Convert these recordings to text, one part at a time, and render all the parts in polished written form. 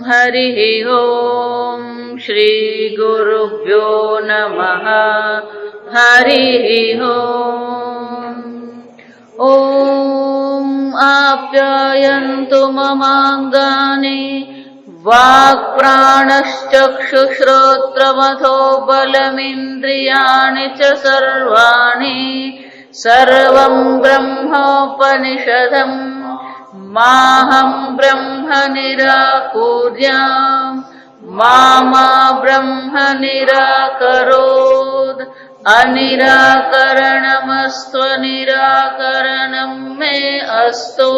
हरिः ॐ श्रीगुरुभ्यो नमः। हरिः ॐ आप्यायन्तु ममाङ्गानि वाक्प्राणश्चक्षुश्रोत्रमथो बलमिन्द्रियाणि च सर्वाणि सर्वं ब्रह्मोपनिषदम् माहं ब्रह्म निराकुर्याम् मा ब्रह्म निराकरोत्। अनिराकरणमस्त्व निराकरणं मे अस्तु।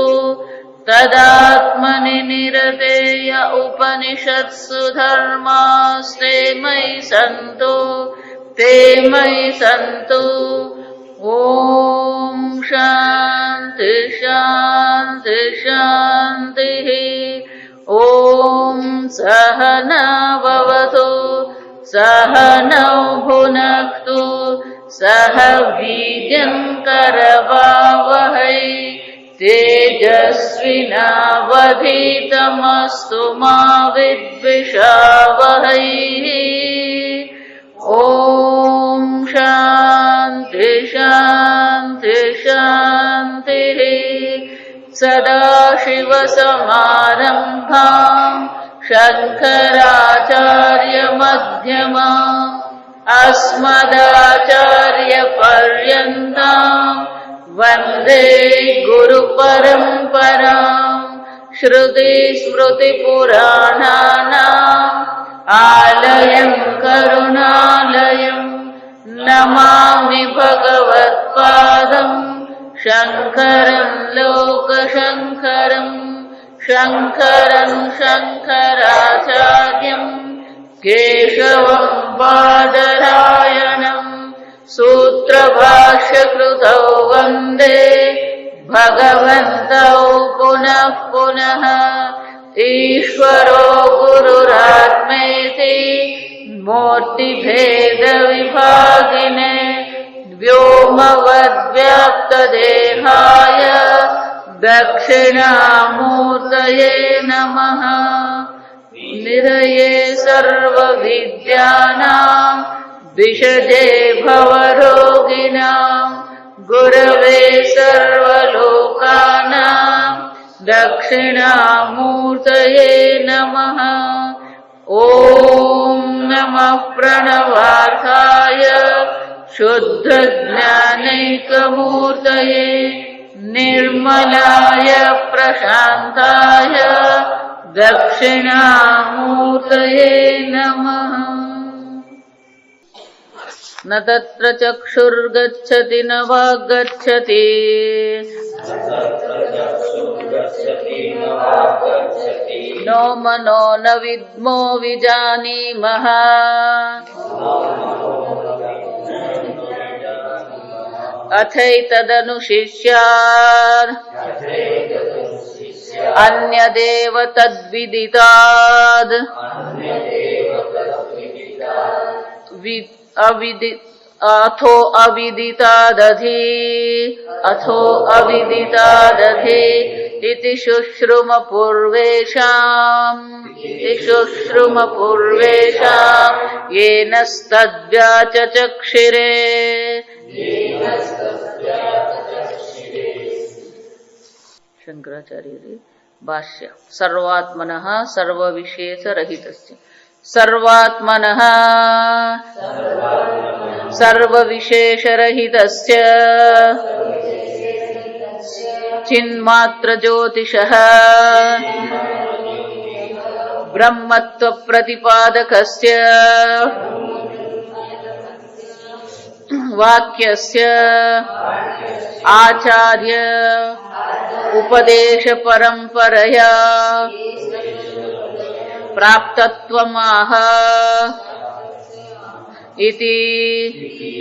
तदात्मनि निरतेय उपनिषत्सु धर्मास्ते मयि सन्तु ते मयि सन्तु। ॐ शान्ति शान्ति शान्तिः। ॐ सहना भवतु सहनौ भुनक्तु सह वीर्यं करवावहै तेजस्विनावधीतमस्तु मा विद्विषावहै। ॐ शान्ति शान्ति शान्तिः। सदाशिवसमारम्भाम् शङ्कराचार्यमध्यमाम् अस्मदाचार्यपर्यन्ताम् वन्दे गुरुपरम्पराम्। श्रुतिस्मृतिपुराणानाम् आलयम् करुणालयम् नमामि भगवत्पादम् शङ्करं लोकशङ्करम्। शङ्करं शङ्कराचार्यम् केशवं बादरायणम् सूत्रभाष्यकृतौ वन्दे भगवन्तौ पुनः पुनः। ईश्वरो गुरुरात्मेति मूर्तिभेदविभागिने व्योमवद्व्याप्तदेहाय दक्षिणामूर्तये नमः। निरये सर्वविद्यानां विषजे भवरोगिणां गुरवे सर्वलोकानां दक्षिणामूर्तये नमः। ॐ नमः प्रणवार्थाय शुद्धज्ञानैकमूर्तये निर्मलाय प्रशान्ताय दक्षिणामूर्तये नमः। न तत्र चक्षुर्गच्छति न वाग्गच्छति नो मनो न विद्मो विजानीमः। अथैतदनुशिष्यात् अन्यदेव तद्विदिताद् अथो अविदितादधि इति शुश्रुमपूर्वेषाम् येनस्तद्व्याचचक्षिरे। शंकराचार्य भाष्य। सर्वात्मनः सर्वविशेषरहितस्य सर्वात्मनः सर्वविशेषरहितस्य चिन्मात्रज्योतिषः ब्रह्मत्वप्रतिपादकस्य वाक्यस्य आचार्य उपदेशपरम्परया प्राप्तत्वमाह इति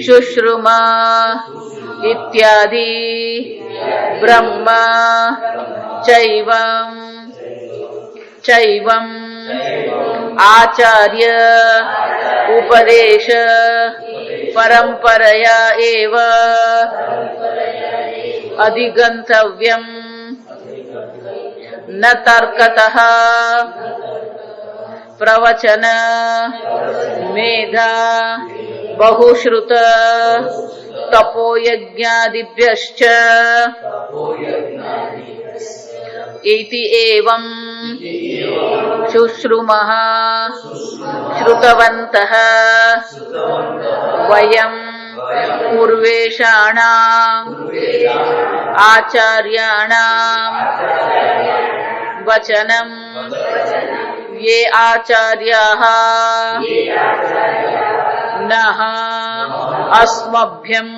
शुश्रुमा इत्यादि ब्रह्म चैवम् आचार्य उपदेश परम्परया एव अधिगन्तव्यम् न तर्कतः પ્રવચન મેધા બહુશ્રુત તપોયજ્ઞાદિભ્યશ્ચ इति एवं शुश्रुमः श्रुतवन्तः वयं पूर्वेषाणाम् आचार्याणाम् वचनं ये आचार्याः नः अस्मभ्यं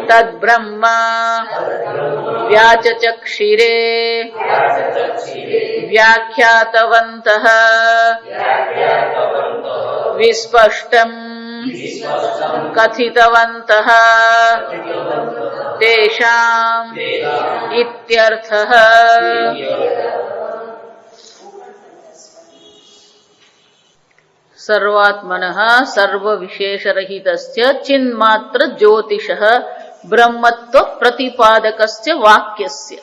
तद्ब्रह्म व्याचचक्षिरे व्याख्यातवन्तः विस्पष्टं कथितवन्तः तेषाम् इत्यर्थः। सर्वात्मनः सर्वविशेषरहितस्य चिन्मात्र ज्योतिषः ब्रह्मत्व प्रतिपादकस्य वाक्यस्य।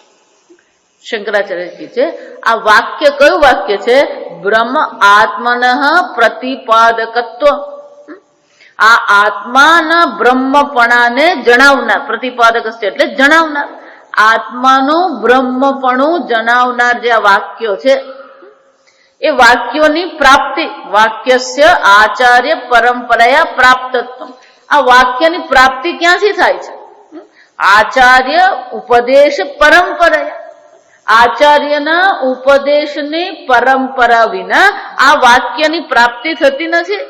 શંકરાચાર્યજી છે આ વાક્ય કયું વાક્ય છે? બ્રહ્મ આત્મનઃ પ્રતિપાદકત્વ, આ આત્માના બ્રહ્મપણાને જણાવનાર, પ્રતિપાદકસ્ય એટલે જણાવનાર, આત્માનું બ્રહ્મપણું જણાવનાર જે આ વાક્યો છે એ વાક્યોની પ્રાપ્તિ, વાક્યસ્ય આચાર્ય પરંપરાયા પ્રાપ્તત્વ, આ વાક્યની પ્રાપ્તિ ક્યાંથી થાય છે? આચાર્ય ઉપદેશ પરંપરા, આચાર્યના ઉપદેશની પરંપરા વિના આ વાક્યની પ્રાપ્તિ થતી નથી.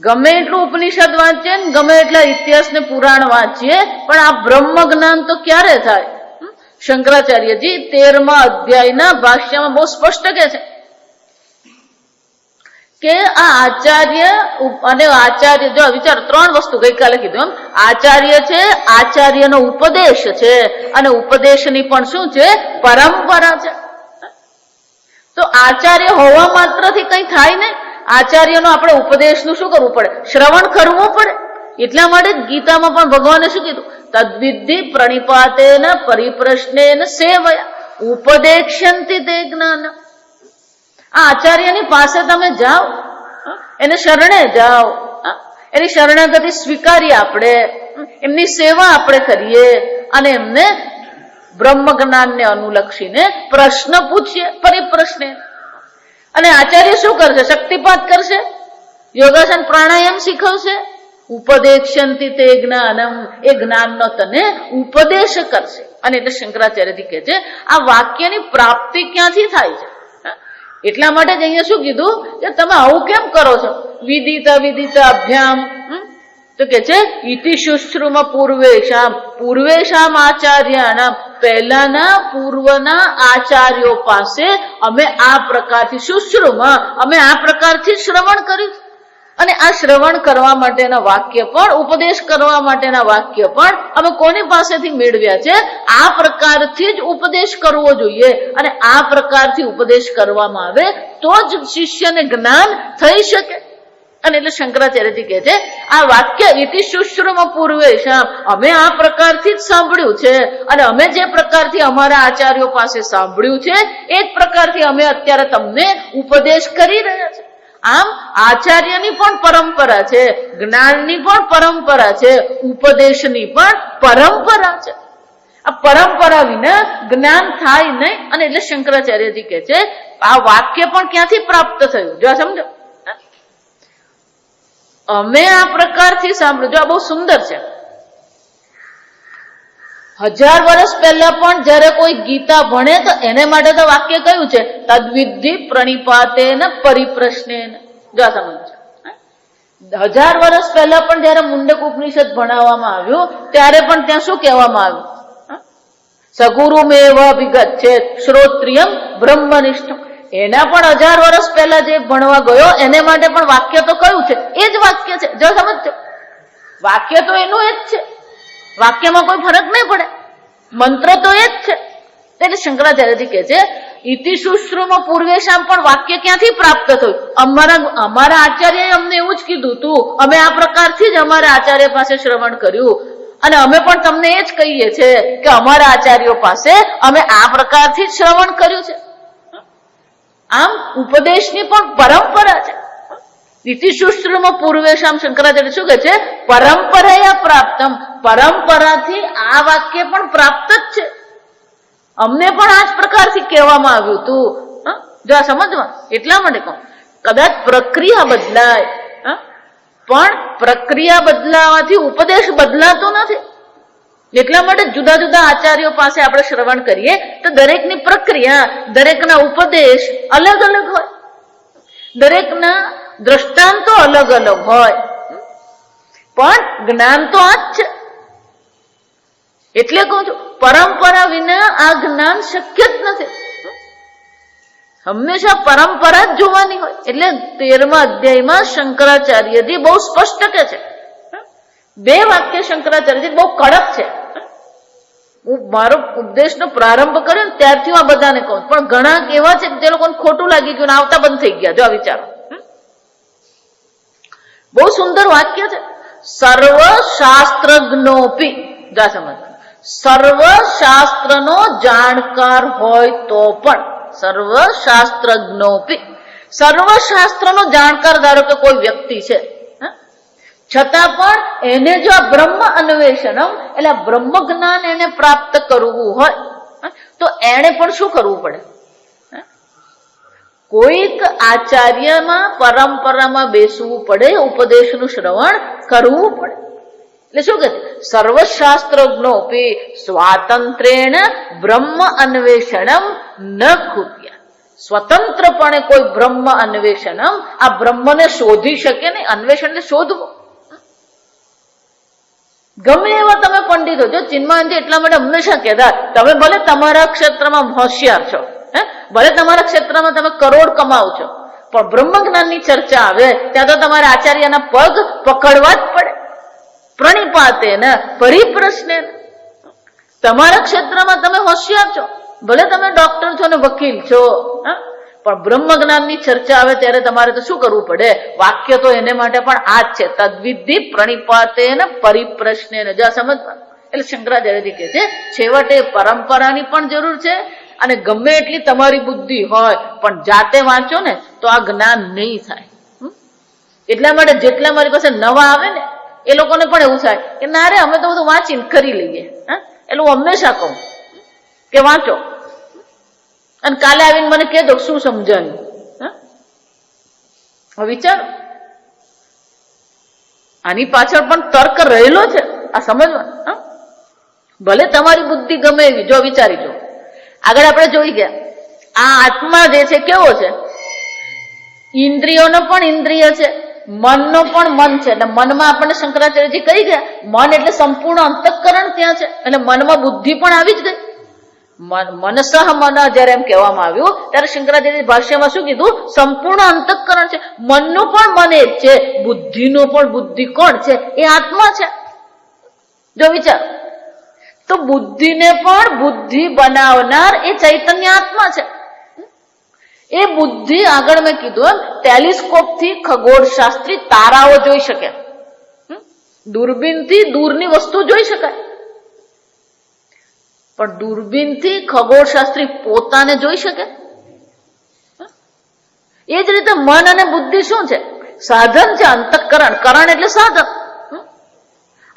ગમે એટલું ઉપનિષદ વાંચીએ ને ગમે એટલા ઇતિહાસ ને પુરાણ વાંચીએ પણ આ બ્રહ્મ જ્ઞાન તો ક્યારે થાય? શંકરાચાર્યજી 13મા અધ્યાયના ભાષ્યમાં બહુ સ્પષ્ટ કહે છે કે આ આચાર્ય અને આચાર્ય, જો વિચાર, 3 વસ્તુ ગઈકાલે કીધું એમ, આચાર્ય છે, આચાર્યનો ઉપદેશ છે, અને ઉપદેશની પણ શું છે? પરંપરા છે. તો આચાર્ય હોવા માત્રથી કઈ થાય ને, આચાર્યનો આપણે ઉપદેશનું શું કરવું પડે? શ્રવણ કરવું પડે. એટલા માટે જ ગીતામાં પણ ભગવાને શું કીધું? તદ્વિદ્ધિ પ્રણિપાતેન પરિપ્રશ્નેન સેવયા ઉપદેક્ષ્યંતિ તે જ્ઞાન. આ આચાર્યની પાસે તમે જાઓ, એને શરણે જાઓ, એની શરણાગતિ સ્વીકારીએ આપણે, એમની સેવા આપણે કરીએ અને એમને બ્રહ્મ જ્ઞાનને અનુલક્ષીને પ્રશ્ન પૂછીએ, પરિપ્રશ્ને. અને આચાર્ય શું કરશે? શક્તિપાત કરશે, યોગાસન પ્રાણાયામ શીખવશે, ઉપદેક્ષ્યંતિ તે જ્ઞાનમ, એ જ્ઞાનનો તને ઉપદેશ કરશે. અને એટલે શંકરાચાર્યજી કહે છે આ વાક્યની પ્રાપ્તિ ક્યાંથી થાય છે? એટલા માટે જ અહીંયા શું કીધું કે તમે આવું કેમ કરો છો? વિદિતા વિદિતા અભ્યામ, તો કે છે ઇતિ શુશ્રુમ પૂર્વેશામ, પૂર્વેશામ આચાર્યાનામ, પહેલાના પૂર્વના આચાર્યો પાસે અમે આ પ્રકારથી શુશ્રુમ, અમે આ પ્રકારથી શ્રવણ કર્યું. અને આ શ્રવણ કરવા માટેના વાક્ય પણ, ઉપદેશ કરવા માટેના વાક્ય પણ અમે કોની પાસેથી મેળવ્યા છે? આ પ્રકારથી જ ઉપદેશ કરવો જોઈએ. અને આ પ્રકારથી ઉપદેશ કરવામાં આવે તો જ શિષ્યને જ્ઞાન થઈ શકે. અને એટલે શંકરાચાર્યજી કહે છે આ વાક્ય ઇતિ શુશ્રુમ પૂર્વેશામ, અમે આ પ્રકારથી જ સાંભળ્યું છે અને અમે જે પ્રકારથી અમારા આચાર્યો પાસે સાંભળ્યું છે એ જ પ્રકારથી અમે અત્યારે તમને ઉપદેશ કરી રહ્યા છે. આમ આચાર્યની પણ પરંપરા છે, જ્ઞાનની પણ પરંપરા છે, ઉપદેશની પણ પરંપરા છે. આ પરંપરા વિના જ્ઞાન થાય નહીં. અને એટલે શંકરાચાર્યજી કહે છે આ વાક્ય પણ ક્યાંથી પ્રાપ્ત થયું? જો સમજો, અમે આ પ્રકારથી સાંભળ્યું. જો આ બહુ સુંદર છે. 1000 વર્ષ પહેલા પણ જયારે કોઈ ગીતા ભણે તો એને માટે તો વાક્ય કયું છે? તદ્વિદ્ધિ પ્રણિપાતેન પરિપ્રશ્નેન. જો સમજ, 1000 વર્ષ પહેલા પણ જયારે મુંડક ઉપનિષદ ભણાવવામાં આવ્યું ત્યારે પણ ત્યાં શું કહેવામાં આવ્યું? સગુરુમેવ વિગચ્છેત શ્રોત્રિયમ બ્રહ્મનિષ્ઠમ. એના પણ 1000 વર્ષ પહેલા જે ભણવા ગયો એને માટે પણ વાક્ય તો કયું છે? એ જ વાક્ય છે. જો સમજો, વાક્ય તો એનું એ જ છે, વાક્યમાં કોઈ ફરક નહીં પડે, મંત્ર તો એ જ છે. એટલે શંકરાચાર્યજી કહે છે ઇતિ શુશ્રુમ પૂર્વેશામ પણ વાક્ય ક્યાંથી પ્રાપ્ત થયું? અમારા આચાર્યએ અમને એવું જ કીધું તું, અમે આ પ્રકારથી જ અમારા આચાર્ય પાસે શ્રવણ કર્યું અને અમે પણ તમને એ જ કહીએ છીએ કે અમારા આચાર્યો પાસે અમે આ પ્રકારથી જ શ્રવણ કર્યું છે. આમ ઉપદેશની પણ પરંપરા છે. ઇતિશુશ્રમ પૂર્વેશામ શંકરાચાર્ય શું કહે છે? પરંપરાયા પ્રાપ્તમ, પરંપરાથી આ વાક્ય પણ પ્રાપ્ત જ છે. અમને પણ આ જ પ્રકારથી કહેવામાં આવ્યું હતું. જો આ સમજવા, એટલા માટે કહું, કદાચ પ્રક્રિયા બદલાય, પણ પ્રક્રિયા બદલાવાથી ઉપદેશ બદલાતો નથી. એટલા માટે જુદા જુદા આચાર્યો પાસે આપણે શ્રવણ કરીએ તો દરેકની પ્રક્રિયા, દરેકના ઉપદેશ અલગ અલગ હોય, દરેકના દ્રષ્ટાંતો અલગ અલગ હોય, પણ જ્ઞાન તો આ જ છે. એટલે કહું છું, પરંપરા વિના આ જ્ઞાન શક્ય જ નથી. હંમેશા પરંપરા જ જોવાની હોય. એટલે 13મા અધ્યાયમાં શંકરાચાર્યજી બહુ સ્પષ્ટ કે છે. 2 વાક્ય શંકરાચાર્યજી બહુ કડક છે. હું મારો ઉપદેશનો પ્રારંભ કર્યો ને ત્યારથી હું આ બધાને કહું, પણ ઘણા એવા છે કે જે લોકોને ખોટું લાગી ગયું ને આવતા બંધ થઈ ગયા. જો આ વિચારો, બહુ સુંદર વાક્ય છે. સર્વ શાસ્ત્રજ્ઞોપી, જા સમજ, સર્વ શાસ્ત્રનો જાણકાર હોય તો પણ, સર્વ શાસ્ત્રજ્ઞોપી, સર્વ શાસ્ત્રનો જાણકાર ધારો કે કોઈ વ્યક્તિ છે, છતાં પણ એને જો આ બ્રહ્મ અન્વેષણમ એટલે બ્રહ્મ જ્ઞાન એને પ્રાપ્ત કરવું હોય તો એને પણ શું કરવું પડે? કોઈક આચાર્યમાં પરંપરામાં બેસવું પડે, ઉપદેશનું શ્રવણ કરવું પડે. એટલે શું કહે? સર્વશાસ્ત્રજ્ઞોપી સ્વાતંત્રેણ બ્રહ્મ અન્વેષણમ ન કુર્યા. સ્વતંત્રપણે કોઈ બ્રહ્મ અન્વેષણમ, આ બ્રહ્મને શોધી શકે નહીં. અન્વેષણ એટલે શોધવું. ગમે એવા તમે પંડિતો જો, ચિન્મયજી એટલા માટે હંમેશા કહેતા, તમે ભલે તમારા ક્ષેત્રમાં હોશિયાર છો, ભલે તમારા ક્ષેત્રમાં તમે કરોડ કમાવ છો, પણ બ્રહ્મ જ્ઞાનની ચર્ચા આવે ત્યાં તો તમારે આચાર્યના પગ પકડવા જ પડે. પ્રણિપાતે ને પરિપ્રશ્ને. તમારા ક્ષેત્રમાં તમે હોશિયાર છો, ભલે તમે ડોક્ટર છો ને વકીલ છો, પણ બ્રહ્મ જ્ઞાનની ચર્ચા આવે ત્યારે તમારે તો શું કરવું પડે? વાક્ય તો એને માટે પણ આ જ છે, તદ્વિધિ પ્રણિપાતે ને પરિપ્રશ્ને. જો સમજવા, એટલે શંકરાચાર્યજી કહે છે છેવટે પરંપરાની પણ જરૂર છે, અને ગમે એટલી તમારી બુદ્ધિ હોય પણ જાતે વાંચો ને તો આ જ્ઞાન નહીં થાય. એટલા માટે જેટલા મારી પાસે નવા આવે ને એ લોકોને પણ એવું થાય કે ના રે અમે તો બધું વાંચીને કરી લઈએ. એટલે હું હંમેશા કહું કે વાંચો, અને કાલે આવીને મને કહી દો શું સમજાયું. વિચારો, આની પાછળ પણ તર્ક રહેલો છે, આ સમજવા. ભલે તમારી બુદ્ધિ ગમે એવી, જો વિચારી જો. આગળ આપણે જોઈ ગયા આ આત્મા જે છે કેવો છે? ઇન્દ્રિયોનો પણ ઇન્દ્રિય છે, મનનો પણ મન છે. એટલે મનમાં આપણને શંકરાચાર્યજી કહી ગયા મન એટલે સંપૂર્ણ અંતઃકરણ ત્યાં છે, એટલે મનમાં બુદ્ધિ પણ આવી જ ગઈ. મનસઃ મન જયારે એમ કહેવામાં આવ્યું ત્યારે શંકરાચાર્ય ભાષ્યમાં શું કીધું? સંપૂર્ણ અંતઃકરણ છે. મનનું પણ મન એ જ છે, બુદ્ધિનું પણ બુદ્ધિ કોણ છે? એ આત્મા છે. જો વિચાર, તો બુદ્ધિને પણ બુદ્ધિ બનાવનાર એ ચૈતન્ય આત્મા છે. એ બુદ્ધિ, આગળ મેં કીધું એમ, ટેલિસ્કોપ થી ખગોળશાસ્ત્રી તારાઓ જોઈ શકે, દૂરબીનથી દૂરની વસ્તુ જોઈ શકાય, પણ દૂરબીનથી ખગોળશાસ્ત્રી પોતાને જોઈ શકે? એ જ રીતે મન અને બુદ્ધિ શું છે? સાધન છે, અંતઃકરણ. કરણ એટલે સાધન.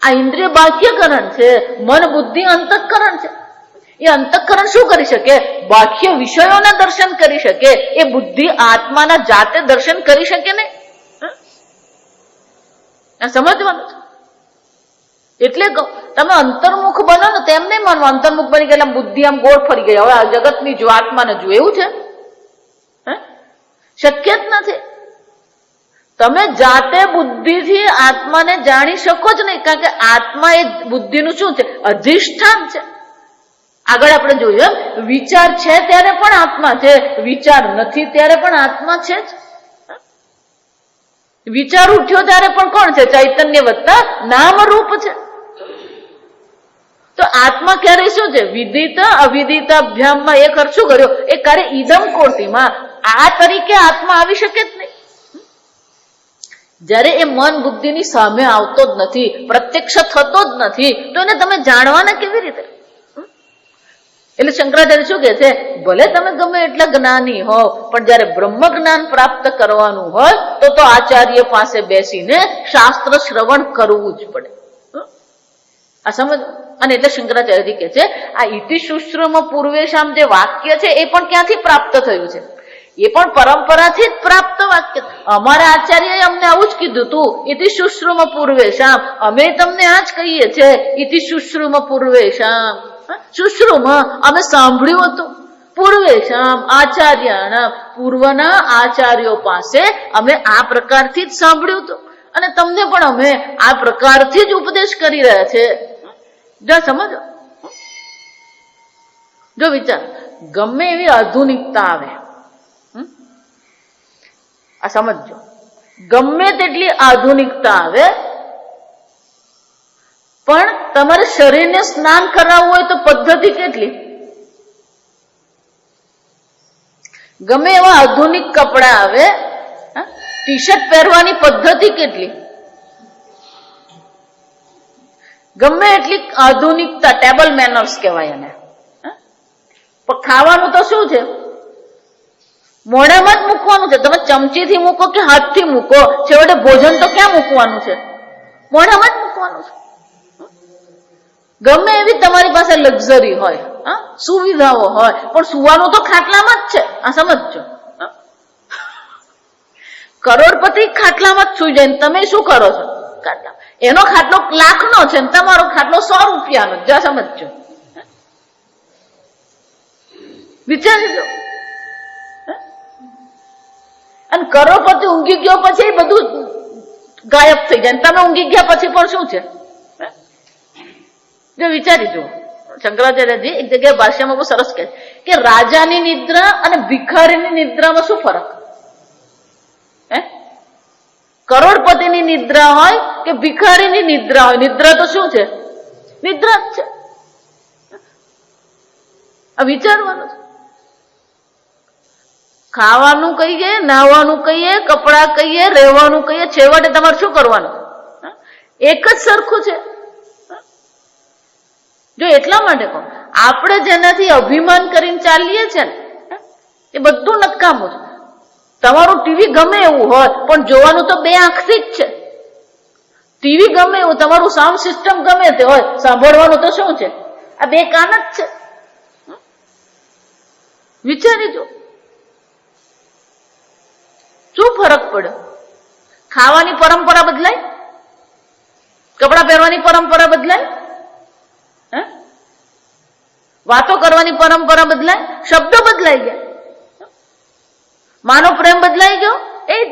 આ ઇન્દ્રિય બાહ્યકરણ છે, મન બુદ્ધિ અંતઃકરણ છે. એ અંતઃકરણ શું કરી શકે? બાહ્ય વિષયોના દર્શન કરી શકે. એ બુદ્ધિ આત્માના જાતે દર્શન કરી શકે ને. સમજવાનું છે. એટલે તમે અંતર્મુખ બનો ને તેમ નહીં માનવું. અંતર્મુખ બની ગયા બુદ્ધિ આમ ગોળ ફરી ગઈ, હવે આ જગતની જો આત્માને જો, એવું છે? શક્ય જ નથી. તમે જાતે બુદ્ધિથી આત્માને જાણી શકો જ નહીં, કારણ કે આત્મા એ બુદ્ધિનું શું છે? અધિષ્ઠાન છે. આગળ આપણે જોયું એમ, વિચાર છે ત્યારે પણ આત્મા છે, વિચાર નથી ત્યારે પણ આત્મા છે જ. વિચાર ઉઠ્યો ત્યારે પણ કોણ છે? ચૈતન્ય વત્તા નામ રૂપ છે. તો આત્મા ક્યારે શું છે? વિદિત અવિદિત અભ્યામમાં એક અર્થ શું કર્યો? એ કાર્ય ઈદમ કોટીમાં આ તરીકે આત્મા આવી શકે જ નહીં. જ્યારે એ મન બુદ્ધિની સામે આવતો જ નથી, પ્રત્યક્ષ થતો જ નથી, તો એને તમે જાણવાના કેવી રીતે? એટલે શંકરાચાર્ય શું કે છે, ભલે તમે ગમે એટલા જ્ઞાની હો, પણ જયારે બ્રહ્મ જ્ઞાન પ્રાપ્ત કરવાનું હોય તો આચાર્ય પાસે બેસીને શાસ્ત્ર શ્રવણ કરવું જ પડે. આ સમજ. અને એટલે શંકરાચાર્યજી કે છે આ ઇતિ શુશ્રુમ પૂર્વેશામ જે વાક્ય છે એ પણ ક્યાંથી પ્રાપ્ત થયું છે? એ પણ પરંપરાથી જ પ્રાપ્ત વાક્ય. અમારા આચાર્યએ અમને આવું જ કીધું તું, ઇતિ શુશ્રુમ પૂર્વેશામ. અમે તમને આ જ કહીએ છીએ, ઇતિ શુશ્રુમ પૂર્વેશામ. શુશ્રુમ અમે સાંભળ્યું હતું, પૂર્વેશામ આચાર્યાણામ પૂર્વના આચાર્યો પાસે અમે આ પ્રકારથી જ સાંભળ્યું હતું, અને તમને પણ અમે આ પ્રકારથી જ ઉપદેશ કરી રહ્યા છે. જો સમજો, જો વિચાર, ગમે એવી આધુનિકતા આવે, આ સમજો, ગમે તેટલી આધુનિકતા આવે, પણ તમારે શરીરને સ્નાન કરાવવું હોય તો પદ્ધતિ કેટલી? ગમે એવા આધુનિક કપડા આવે, ટી શર્ટ પહેરવાની પદ્ધતિ કેટલી? ગમે એટલી આધુનિકતા, ટેબલ મેનર્સ કહેવાય એને, પણ ખાવાનું તો શું છે? મોઢામાં જ મૂકવાનું છે. તમે ચમચીથી મૂકો કે હાથથી મૂકો, છેવટે ભોજન તો ક્યાં મૂકવાનું છે? મોઢામાં જ મૂકવાનું છે. ગમે એવી તમારી પાસે લક્ઝરી હોય, સુવિધાઓ હોય, પણ સુવાનું તો ખાટલામાં જ છે. આ સમજો, કરોડપતિ ખાટલામાં જ સુઈ જાય, તમે શું કરો છો? ખાટલા. એનો ખાટલો લાખનો છે, તમારો ખાટલો 100 રૂપિયાનો. જ્યાં સમજો, વિચારી દો. અને કરોડપતિ ઊંઘી ગયો પછી બધું ગાયબ થઈ જાય, તમે ઊંઘી ગયા પછી પણ શું છે? જો વિચારી જુઓ, શંકરાચાર્યજી એક જગ્યાએ ભાષ્યમાં બહુ સરસ કહે કે રાજાની નિદ્રા અને ભિખારીની નિદ્રામાં શું ફરક? કરોડપતિની નિદ્રા હોય કે ભિખારીની નિદ્રા હોય, નિદ્રા તો શું છે? નિદ્રા જ છે. આ વિચારવાનું છે. ખાવાનું કહીએ, નાહવાનું કહીએ, કપડા કહીએ, રહેવાનું કહીએ, છેવટે તમારે શું કરવાનું? એક જ સરખું છે. જો એટલા માટે કહો, આપણે જેનાથી અભિમાન કરીને ચાલીએ છીએ ને, એ બધું નકામું છે. તમારું ટીવી ગમે એવું હોય, પણ જોવાનું તો 2 આંખથી જ છે. ટીવી ગમે એવું, તમારું સાઉન્ડ સિસ્ટમ ગમે તે હોય, સાંભળવાનું તો શું છે? આ 2 કાન જ છે. વિચારી જો, શું ફરક પડ્યો? ખાવાની પરંપરા બદલાય, કપડા પહેરવાની પરંપરા બદલાય, વાતો કરવાની પરંપરા બદલાય, શબ્દો બદલાઈ ગયા, માનો પ્રેમ બદલાઈ ગયો. એ જ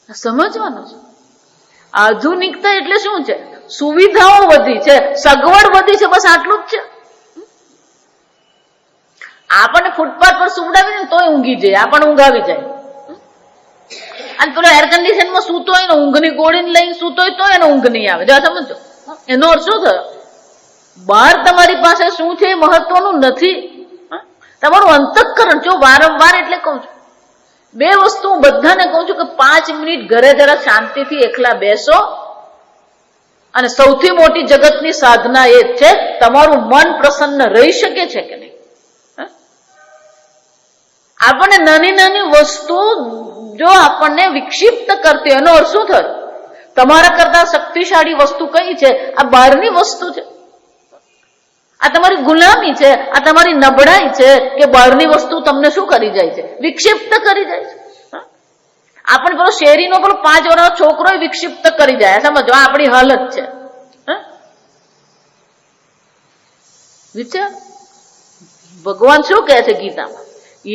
સમજવાનું છે. આધુનિકતા એટલે શું છે? સુવિધાઓ વધી છે, સગવડ વધી છે, બસ આટલું જ છે. આપણને ફૂટપાથ પર સુવડાવીને તોય ઊંઘી જાય, આપણને ઊંઘ આવી જાય. અને પેલો એર કન્ડિશનમાં સૂતો હોય ને, ઊંઘની ગોળીને લઈને સૂતો હોય તો એને ઊંઘ નહીં આવે. જરા સમજો, એનો અર્થ શું થયો? બહાર તમારી પાસે શું છે એ મહત્વનું નથી, તમારું અંતઃકરણ. જો વારંવાર એટલે કહું છું, 2 વસ્તુ હું બધાને કહું છું કે 5 મિનિટ ઘરે જરા શાંતિથી એકલા બેસો, અને સૌથી મોટી જગતની સાધના એ જ છે, તમારું મન પ્રસન્ન રહી શકે છે કે નહીં. આપણને નાની નાની વસ્તુ જો આપણને વિક્ષિપ્ત કરતી, એનો અર્થ શું થયો? તમારા કરતા શક્તિશાળી વસ્તુ કઈ છે? આ બહારની વસ્તુ છે. આ તમારી ગુલામી છે, આ તમારી નબળાઈ છે કે બહારની વસ્તુ તમને શું કરી જાય છે? વિક્ષિપ્ત કરી જાય છે. આપણે પેલો શેરીનો પેલો 5 વર્ષનો છોકરો વિક્ષિપ્ત કરી જાય. સમજો, આપણી હાલત છે. વિચાર, ભગવાન શું કહે છે ગીતામાં?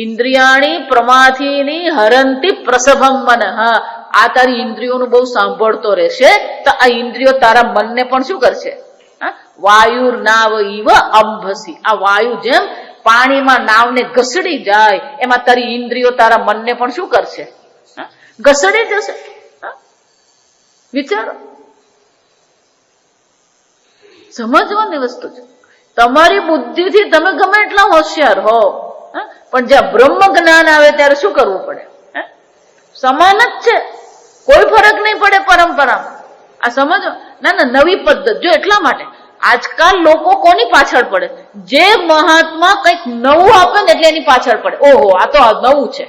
ઇન્દ્રિયાણી પ્રમાથીની હરંતી પ્રસભમ મનઃ. આ તારી ઇન્દ્રિયોનું બહુ સાંભળતો રહેશે તો આ ઇન્દ્રિયો તારા મનને પણ શું કરશે? વાયુર નાવ ઈવ અંભસી. આ વાયુ જેમ પાણીમાં નાવને ઘસડી જાય, એમાં તારી ઇન્દ્રિયો તારા મનને પણ શું કરશે? ઘસડી જશે. વિચારો, સમજવાની વસ્તુ છે. તમારી બુદ્ધિથી તમે ગમે એટલા હોશિયાર હો, પણ જ્યાં બ્રહ્મ જ્ઞાન આવે ત્યારે શું કરવું પડે? સમાન જ છે, કોઈ ફરક નહીં પડે પરંપરામાં. આ સમજો. ના ના, નવી પદ્ધતિ. જો એટલા માટે આજકાલ લોકો કોની પાછળ પડે? જે મહાત્મા કંઈક નવું આપે ને એટલે એની પાછળ પડે. ઓહો, આ તો નવું છે.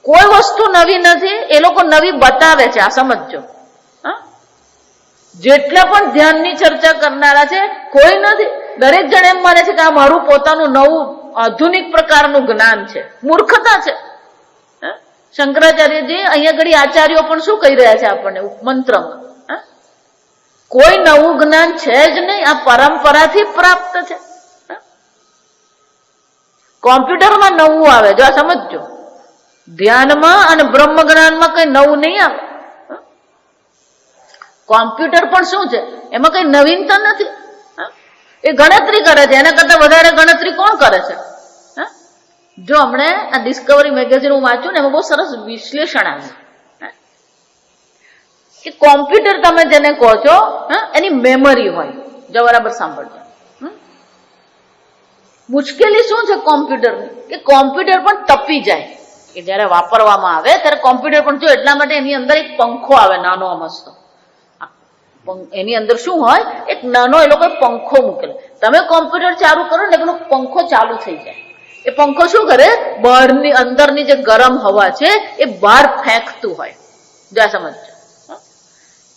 કોઈ વસ્તુ નવી નથી, એ લોકો નવી બતાવે છે. આ સમજજો. જેટલા પણ ધ્યાનની ચર્ચા કરનારા છે કોઈ નથી. દરેક જણ એમ માને છે કે આ મારું પોતાનું નવું આધુનિક પ્રકારનું જ્ઞાન છે. મૂર્ખતા છે. શંકરાચાર્યજી અહીંયા ઘડી આચાર્યો પણ શું કહી રહ્યા છે આપણને મંત્રમાં? કોઈ નવું જ્ઞાન છે જ નહીં, આ પરંપરાથી પ્રાપ્ત છે. કોમ્પ્યુટરમાં નવું આવે, જો આ સમજજો. ધ્યાનમાં અને બ્રહ્મ જ્ઞાનમાં કઈ નવું નહીં આવે. કોમ્પ્યુટર પણ શું છે? એમાં કઈ નવીનતા નથી. એ ગણતરી કરે છે, એના કરતા વધારે ગણતરી કોણ કરે છે? જો હમણે આ ડિસ્કવરી મેગેઝિન હું વાંચ્યું ને, એમાં બહુ સરસ વિશ્લેષણ આવ્યું કે કોમ્પ્યુટર તમે જેને કહો છો એની મેમરી હોય. જો બરાબર સાંભળજો. મુશ્કેલી શું છે કોમ્પ્યુટરની? કે કોમ્પ્યુટર પણ તપી જાય કે જયારે વાપરવામાં આવે ત્યારે કોમ્પ્યુટર પણ જો એટલા માટે એની અંદર એક પંખો આવે, નાનો મસ્તો. એની અંદર શું હોય? એક નાનો એ લોકો પંખો મૂકેલો. તમે કોમ્પ્યુટર ચાલુ કરો ને પેલો પંખો ચાલુ થઈ જાય. એ પંખો શું કરે? બહારની અંદરની જે ગરમ હવા છે એ બહાર ફેંકતું હોય. જા સમજો.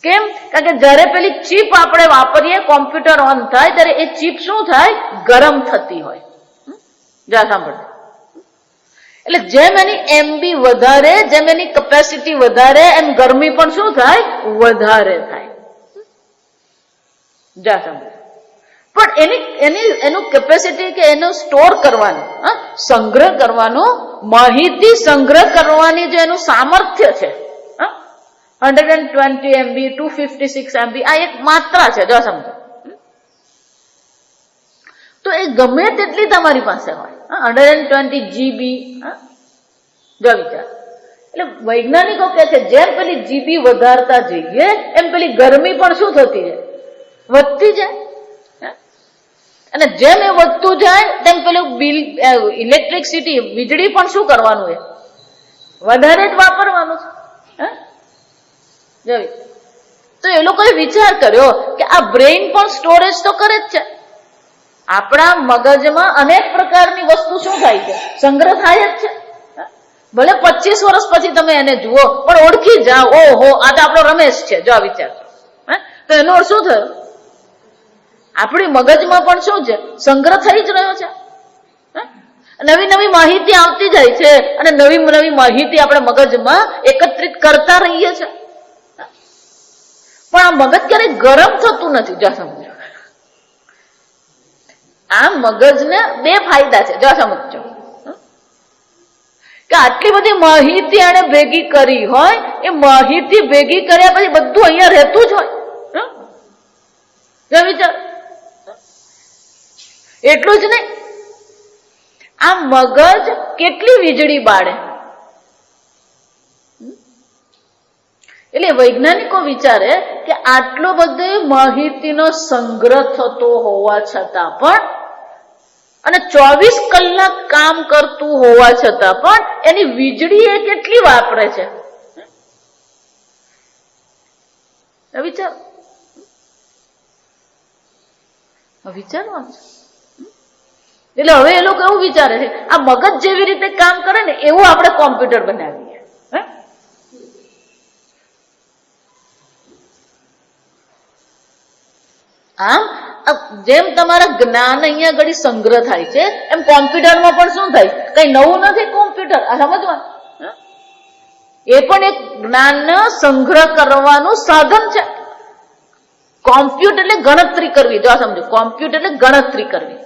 કેમ? કારણ કે જયારે પેલી ચીપ આપણે વાપરીએ, કોમ્પ્યુટર ઓન થાય ત્યારે એ ચીપ શું થાય? ગરમ થતી હોય. જા સાંભળો. એટલે જેમ એની એમબી વધારે, જેમ એની કેપેસિટી વધારે, એમ ગરમી પણ શું થાય? વધારે થાય. જા સમજો. પણ એનું કેપેસિટી કે એનું સ્ટોર કરવાનું, સંગ્રહ કરવાનું, માહિતી સંગ્રહ કરવાની જે એનું સામર્થ્ય છે 120 MB, 256 MB, આ એક માત્રા છે. જો સમજો. તો એ ગમે તેટલી તમારી પાસે હોય, 120 GB. જો વિચાર. એટલે વૈજ્ઞાનિકો કહે છે જેમ પેલી જીબી વધારતા જઈએ એમ પેલી ગરમી પણ શું થતી જાય? વધતી જાય. અને જેમ એ વધતું જાય તેમ પેલું બિલ, ઇલેક્ટ્રિસિટી, વીજળી પણ શું કરવાનું? એ વધારે જ વાપરવાનું છે. તો એ લોકોએ વિચાર કર્યો કે આ બ્રેઇન પણ સ્ટોરેજ તો કરે જ છે. આપણા મગજમાં અનેક પ્રકારની વસ્તુ શું થાય છે? સંગ્રહ થાય જ છે. ભલે 25 વર્ષ પછી તમે એને જુઓ પણ ઓળખી જાઓ, ઓહો આ તો આપણો રમેશ છે. જો વિચાર. તો એનો અર્થ શું થયો? આપણી મગજમાં પણ શું છે? સંગ્રહ થઈ જ રહ્યો છે. નવી નવી માહિતી આવતી જાય છે અને નવી નવી માહિતી આપણે મગજમાં એકત્રિત કરતા રહીએ છીએ. પણ આ મગજ ક્યારેય ગરમ થતું નથી. જો સમજો. આ મગજને બે ફાયદા છે. જો સમજો કે આટલી બધી માહિતી એને ભેગી કરી હોય, એ માહિતી ભેગી કર્યા પછી બધું અહીંયા રહેતું જ હોય. જો વિચાર. એટલું જ નહીં, આ મગજ કેટલી વીજળી બાળે. એટલે વૈજ્ઞાનિકો વિચારે કે આટલો બધો માહિતીનો સંગ્રહ થતો હોવા છતાં પણ, અને 24 કલાક કામ કરતું હોવા છતાં પણ એની વીજળી એ કેટલી વાપરે છે? વિચાર. વિચારવાનું છે. એટલે હવે એ લોકો એવું વિચારે છે આ મગજ જેવી રીતે કામ કરે ને એવું આપણે કોમ્પ્યુટર બનાવીએ. આમ જેમ તમારા જ્ઞાન અહીંયા આગળ સંગ્રહ થાય છે એમ કોમ્પ્યુટરમાં પણ શું થાય? કઈ નવું નથી કોમ્પ્યુટર. આ સમજવાનું. એ પણ એક જ્ઞાનનો સંગ્રહ કરવાનું સાધન છે. કોમ્પ્યુટર એટલે ગણતરી કરવી. જો સમજો. કોમ્પ્યુટર એટલે ગણતરી કરવી.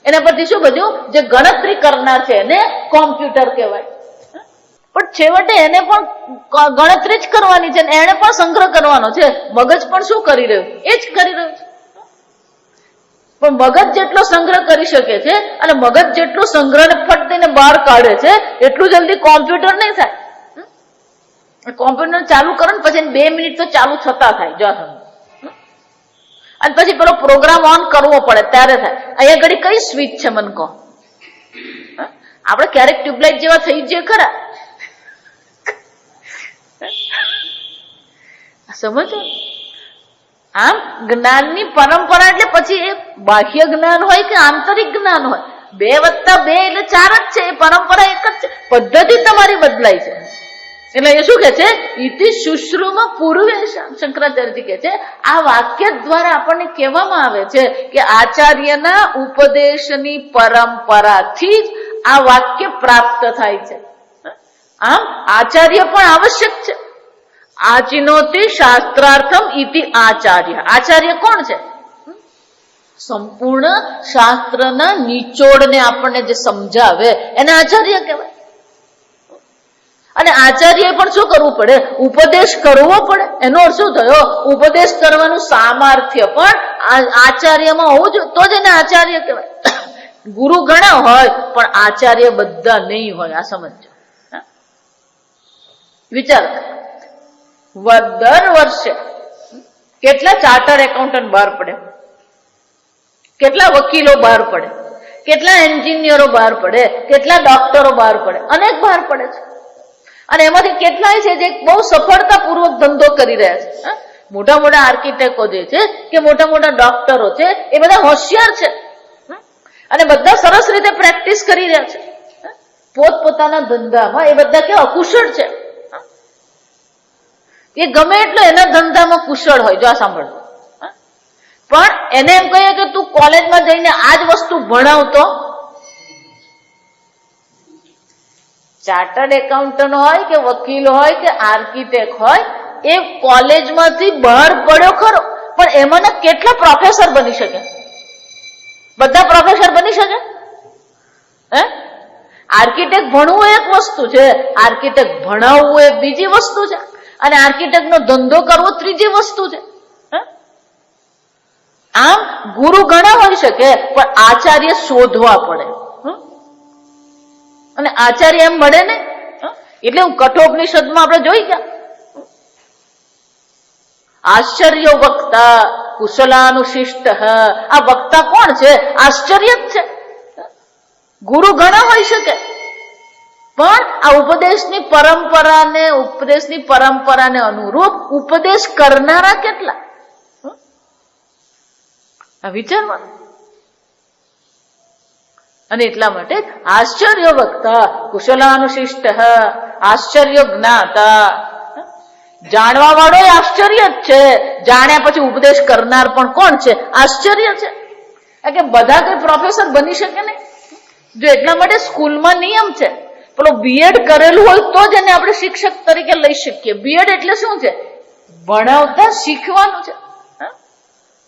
એના પરથી શું બધું જે ગણતરી કરનાર છે એને કોમ્પ્યુટર કહેવાય. પણ છેવટે એને પણ ગણતરી જ કરવાની છે, એને પણ સંગ્રહ કરવાનો છે. મગજ પણ શું કરી રહ્યું? એ જ કરી રહ્યું છે. પણ મગજ જેટલો સંગ્રહ કરી શકે છે અને મગજ જેટલો સંગ્રહને ફટ દઈને બહાર કાઢે છે એટલું જલ્દી કોમ્પ્યુટર નહીં થાય. કોમ્પ્યુટર ચાલુ કરો ને પછી 2 મિનિટ તો ચાલુ થતા થાય. જો સમજો. અને પછી પેલો પ્રોગ્રામ ઓન કરવો પડે ત્યારે થાય. અહીંયા ઘડી કઈ સ્વિચ છે મને કહો? આપણે ક્યારેક ટ્યુબલાઇટ જેવા થઈ જઈએ ખરા? સમજો. આમ જ્ઞાનની પરંપરા એટલે પછી એ બાહ્ય જ્ઞાન હોય કે આંતરિક જ્ઞાન હોય, 2+2 એટલે 4 જ છે. એ પરંપરા એક જ છે, પદ્ધતિ તમારી બદલાય છે. એટલે એ શું કે છે? ઇતિ શુશ્રુમ પૂર્વેશમ. શંકરાચાર્યજી કે છે આ વાક્ય દ્વારા આપણને કહેવામાં આવે છે કે આચાર્યના ઉપદેશની પરંપરાથી જ આ વાક્ય પ્રાપ્ત થાય છે. આમ આચાર્ય પણ આવશ્યક છે. આચિનોતિ શાસ્ત્રાર્થમ ઇતિ આચાર્ય. આચાર્ય કોણ છે? સંપૂર્ણ શાસ્ત્રના નિચોડને આપણને જે સમજાવે એને આચાર્ય કહેવાય. અને આચાર્ય પણ શું કરવું પડે? ઉપદેશ કરવો પડે. એનો અર્થ શું થયો? ઉપદેશ કરવાનું સામર્થ્ય પણ આચાર્યમાં હોવું જોઈએ, તો જ એને આચાર્ય કહેવાય. ગુરુ ઘણા હોય પણ આચાર્ય બધા નહીં હોય. આ સમજો. વિચાર, દર વર્ષે કેટલા ચાર્ટર્ડ એકાઉન્ટન્ટ બહાર પડે, કેટલા વકીલો બહાર પડે, કેટલા એન્જિનિયરો બહાર પડે, કેટલા ડોક્ટરો બહાર પડે, અનેક બહાર પડે છે. અને એમાંથી કેટલાય છે જે બહુ સફળતાપૂર્વક ધંધો કરી રહ્યા છે. મોટા મોટા આર્કિટેક્ટો જે છે કે મોટા મોટા ડોક્ટરો છે એ બધા હોશિયાર છે અને બધા સરસ રીતે પ્રેક્ટિસ કરી રહ્યા છે પોતપોતાના ધંધામાં. એ બધા કેવા કુશળ છે. એ ગમે એટલો એના ધંધામાં કુશળ હોય. જો આ સાંભળજો, પણ એને એમ કહીએ કે તું કોલેજમાં જઈને આ જ વસ્તુ ભણાવતો, ચાર્ટર્ડ એકાઉન્ટન્ટ હોય કે વકીલ હોય કે આર્કિટેક્ટ હોય, એ કોલેજમાંથી બહાર પડ્યો ખરો, પણ એમાંના કેટલા પ્રોફેસર બની શકે? બધા પ્રોફેસર બની શકે? આર્કિટેક્ટ ભણવું એક વસ્તુ છે, આર્કિટેક્ટ ભણાવવું એ બીજી વસ્તુ છે, અને આર્કિટેક્ટનો ધંધો કરવો ત્રીજી વસ્તુ છે. આમ ગુરુ ઘણા હોઈ શકે પણ આચાર્ય શોધવા પડે. અને આચાર્ય એમ મળે ને, એટલે હું કઠોપનિષદમાં આપણે જોઈ ગયા, આશ્ચર્ય વક્તા કુશલાનુશિષ્ટ. આ વક્તા કોણ છે? આશ્ચર્ય જ છે. ગુરુ ઘણા હોઈ શકે પણ આ ઉપદેશની પરંપરાને અનુરૂપ ઉપદેશ કરનારા કેટલા? વિચારવાનું. અને એટલા માટે આશ્ચર્ય વક્તા કુશલાનુશિષ્ટ આશ્ચર્ય જ્ઞાતા. જાણવા વાળો આશ્ચર્ય જ છે, જાણ્યા પછી ઉપદેશ કરનાર પણ કોણ છે? આશ્ચર્ય છે. કે બધા કઈ પ્રોફેસર બની શકે નહીં. જો એટલા માટે સ્કૂલમાં નિયમ છે, પેલો બીએડ કરેલું હોય તો જ એને આપણે શિક્ષક તરીકે લઈ શકીએ. બીએડ એટલે શું છે? ભણાવતા શીખવાનું છે.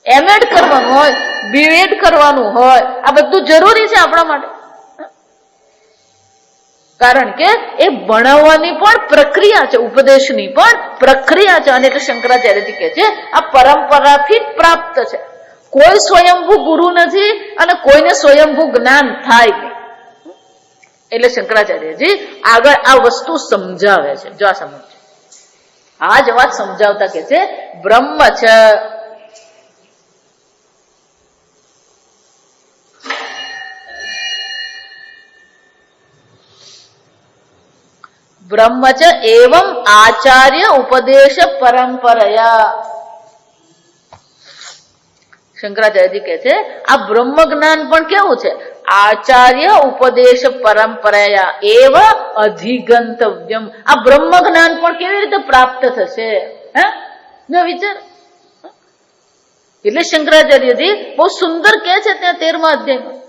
એમએડ કરવાનું હોય, બીએડ કરવાનું હોય, આ બધું જરૂરી છે આપણા માટે. કારણ કે એ ભણાવવાની પણ પ્રક્રિયા છે, ઉપદેશની પણ પ્રક્રિયા છે. અને એટલે શંકરાચાર્યજી કહે છે આ પરંપરાથી જ પ્રાપ્ત છે. કોઈ સ્વયંભૂ ગુરુ નથી અને કોઈને સ્વયંભૂ જ્ઞાન થાય નહીં. એટલે શંકરાચાર્યજી આગળ આ વસ્તુ સમજાવે છે. જો આ સમજ, આ જ વાત સમજાવતા કે છે બ્રહ્મ છે બ્રહ્મચ એવં આચાર્ય ઉપદેશ પરંપરાયા. શંકરાચાર્યજી કહે છે આ બ્રહ્મ જ્ઞાન પણ કેવું છે? આચાર્ય ઉપદેશ પરંપરાયા એવ અધિગંતવ્યમ. આ બ્રહ્મ જ્ઞાન પણ કેવી રીતે પ્રાપ્ત થશે? વિચાર. એટલે શંકરાચાર્યજી બહુ સુંદર કહે છે ત્યાં 13મા અધ્યાયમાં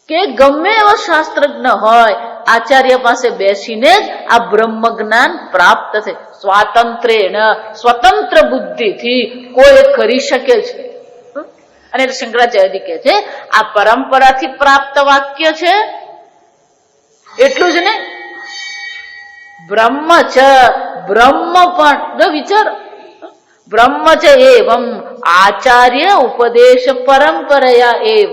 કે ગમે એવો શાસ્ત્રજ્ઞ હોય, આચાર્ય પાસે બેસીને જ આ બ્રહ્મ જ્ઞાન પ્રાપ્ત થાય. સ્વતંત્ર બુદ્ધિથી કોઈ કરી શકે છે. અને શંકરાચાર્યજી કહે છે આ પરંપરાથી પ્રાપ્ત વાક્ય છે એટલું જ ને, બ્રહ્મ છે, બ્રહ્મ પણ જો વિચારો, બ્રહ્મ છે એવં આચાર્ય ઉપદેશ પરંપરાયા એવ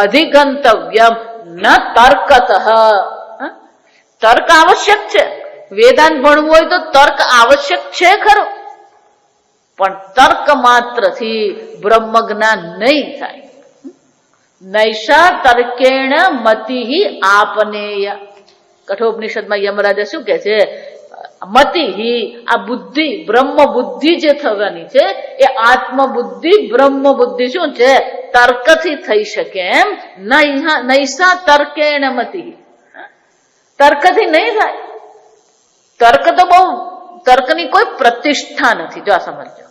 અધિગંતવ્યમ ન તર્કતઃ. તર્ક આવશ્યક છે. વેદાંત ભણવું હોય તો તર્ક આવશ્યક છે ખરો, પણ તર્ક માત્રથી બ્રહ્મ જ્ઞાન નહીં થાય. નૈષા તર્કેણ મતિ આપનેય. કઠોપનિષદમાં યમરાજા શું કે છે? મતિ, આ બુદ્ધિ, બ્રહ્મ બુદ્ધિ જે થવાની છે એ આત્મબુદ્ધિ બ્રહ્મ બુદ્ધિ શું છે? તર્કથી થઈ શકે એમ નૈસા તર્કેણ મતિ. તર્કથી નહીં થાય. તર્ક તો બહુ, તર્કની કોઈ પ્રતિષ્ઠા નથી. જો આ સમજો,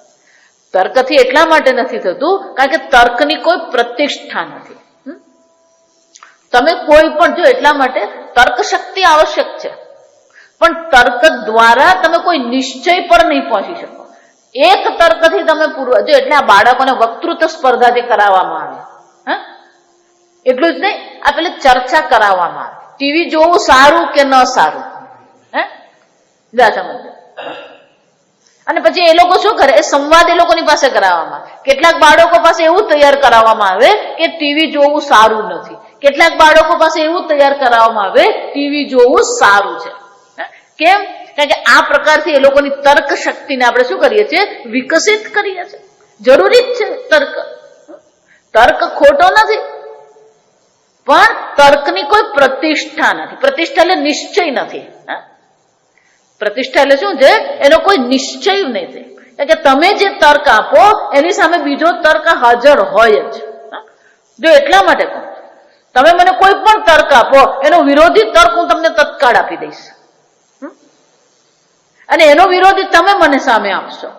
તર્કથી એટલા માટે નથી થતું કારણ કે તર્કની કોઈ પ્રતિષ્ઠા નથી. તમે કોઈ પણ, જો એટલા માટે તર્ક શક્તિ આવશ્યક છે, પણ તર્ક દ્વારા તમે કોઈ નિશ્ચય પર નહીં પહોંચી શકો. એક તર્કથી તમે પૂર્વ, જો એટલે આ બાળકોને વક્તૃત્વ સ્પર્ધા જે કરાવવામાં આવે, એટલું જ નહીં, આ પેલી ચર્ચા કરાવવામાં આવે, ટીવી જોવું સારું કે ન સારું, સમજ. અને પછી એ લોકો શું કરે? એ સંવાદ એ લોકોની પાસે કરાવવામાં આવે. કેટલાક બાળકો પાસે એવું તૈયાર કરાવવામાં આવે કે ટીવી જોવું સારું નથી. કેટલાક બાળકો પાસે એવું તૈયાર કરાવવામાં આવે ટીવી જોવું સારું છે. કેમ? કારણ કે આ પ્રકારથી એ લોકોની તર્ક શક્તિને આપણે શું કરીએ છીએ? વિકસિત કરીએ છીએ. જરૂરી જ છે તર્ક. તર્ક ખોટો નથી, પણ તર્કની કોઈ પ્રતિષ્ઠા નથી. પ્રતિષ્ઠા એટલે નિશ્ચય નથી. પ્રતિષ્ઠા એટલે શું છે? એનો કોઈ નિશ્ચય નથી. કારણ કે તમે જે તર્ક આપો એની સામે બીજો તર્ક હાજર હોય જ. જો એટલા માટે કહું, તમે મને કોઈ પણ તર્ક આપો, એનો વિરોધી તર્ક હું તમને તત્કાળ આપી દઈશ, અને એનો વિરોધી તમે મને સામે આપશો.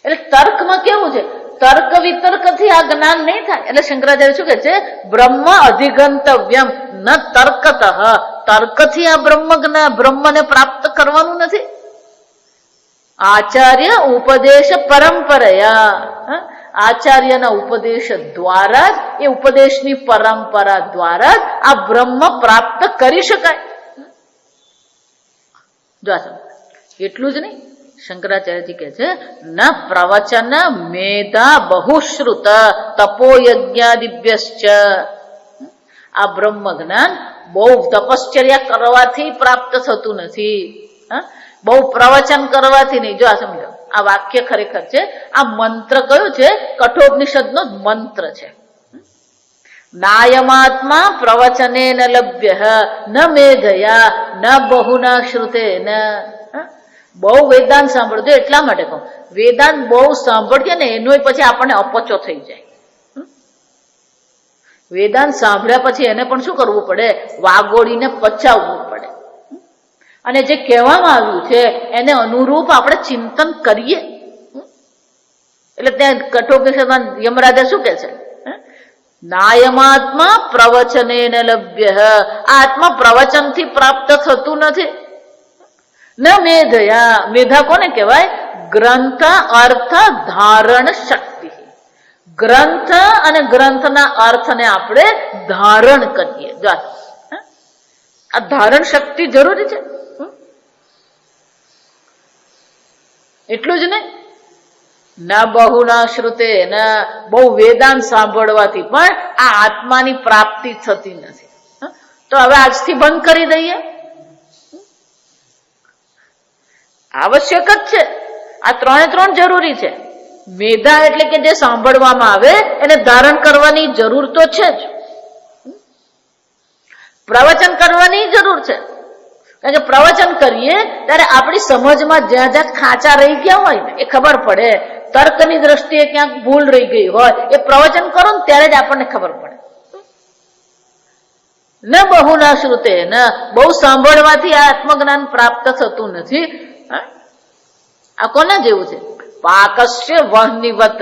એટલે તર્કમાં કેવું છે? તર્ક વિતર્કથી આ જ્ઞાન નહીં થાય. એટલે શંકરાચાર્ય શું કહે છે? બ્રહ્મ અધિગંતવ્યમ ન તર્કતઃ. તર્કથી આ બ્રહ્મને પ્રાપ્ત કરવાનું નથી. આચાર્ય ઉપદેશ પરંપરાયા, આચાર્યના ઉપદેશ દ્વારા જ, એ ઉપદેશની પરંપરા દ્વારા જ આ બ્રહ્મ પ્રાપ્ત કરી શકાય. જો એટલું જ નહીં, શંકરાચાર્યજી કહે છે ન પ્રવચન મેધા બહુશ્રુત તપોયજ્ઞાદિભ્યશ્ચ. આ બ્રહ્મ જ્ઞાન બહુ તપશ્ચર્યા કરવાથી પ્રાપ્ત થતું નથી, બહુ પ્રવચન કરવાથી નહીં. જો આ સમજો, આ વાક્ય ખરેખર છે, આ મંત્ર કયો છે? કઠોપનિષદનો જ મંત્ર છે. નાયમાત્મા પ્રવચને ન લભ્ય ન મેધયા ન બહુના શ્રુતેન. બહુ વેદાંત સાંભળજો. એટલા માટે કહું, વેદાંત બહુ સાંભળીએ ને એનો પછી આપણને અપચો થઈ જાય. વેદાંત સાંભળ્યા પછી એને પણ શું કરવું પડે? વાગોળીને પચાવવું પડે. અને જે કહેવામાં આવ્યું છે એને અનુરૂપ આપણે ચિંતન કરીએ. એટલે ત્યાં કઠોપનિષદમાં યમરાજા શું કે છે? નાયમાત્મા પ્રવચને ન લભ્ય. આત્મા પ્રવચનથી પ્રાપ્ત થતું નથી. ન મેધયા. મેધા કોને કહેવાય? ગ્રંથ અર્થ ધારણ શક્તિ. ગ્રંથ અને ગ્રંથના અર્થને આપણે ધારણ કરીએ. આ ધારણ શક્તિ જરૂરી છે. એટલું જ નહીં, ના બહુ ના શ્રુતે, ના બહુ વેદાંત સાંભળવાથી પણ આ આત્માની પ્રાપ્તિ થતી નથી. તો હવે આજથી બંધ કરી દઈએ. આવશ્યક જ છે. આ ત્રણ જરૂરી છે. મેધા એટલે કે જે સાંભળવામાં આવે એને ધારણ કરવાની જરૂર તો છે જ. પ્રવચન કરવાની જરૂર છે. કારણ કે પ્રવચન કરીએ ત્યારે આપણી સમજમાં જ્યાં જ્યાં ખાંચા રહી ગયા હોય ને એ ખબર પડે. તર્કની દ્રષ્ટિએ ક્યાંક ભૂલ રહી ગઈ હોય, એ પ્રવચન કરો ને ત્યારે જ આપણને ખબર પડે. ન બહુ ના શ્રુતે, ન બહુ સાંભળવાથી આ આત્મજ્ઞાન પ્રાપ્ત થતું નથી. આ કોના જેવું છે? પાકસ્ય વહનિવત.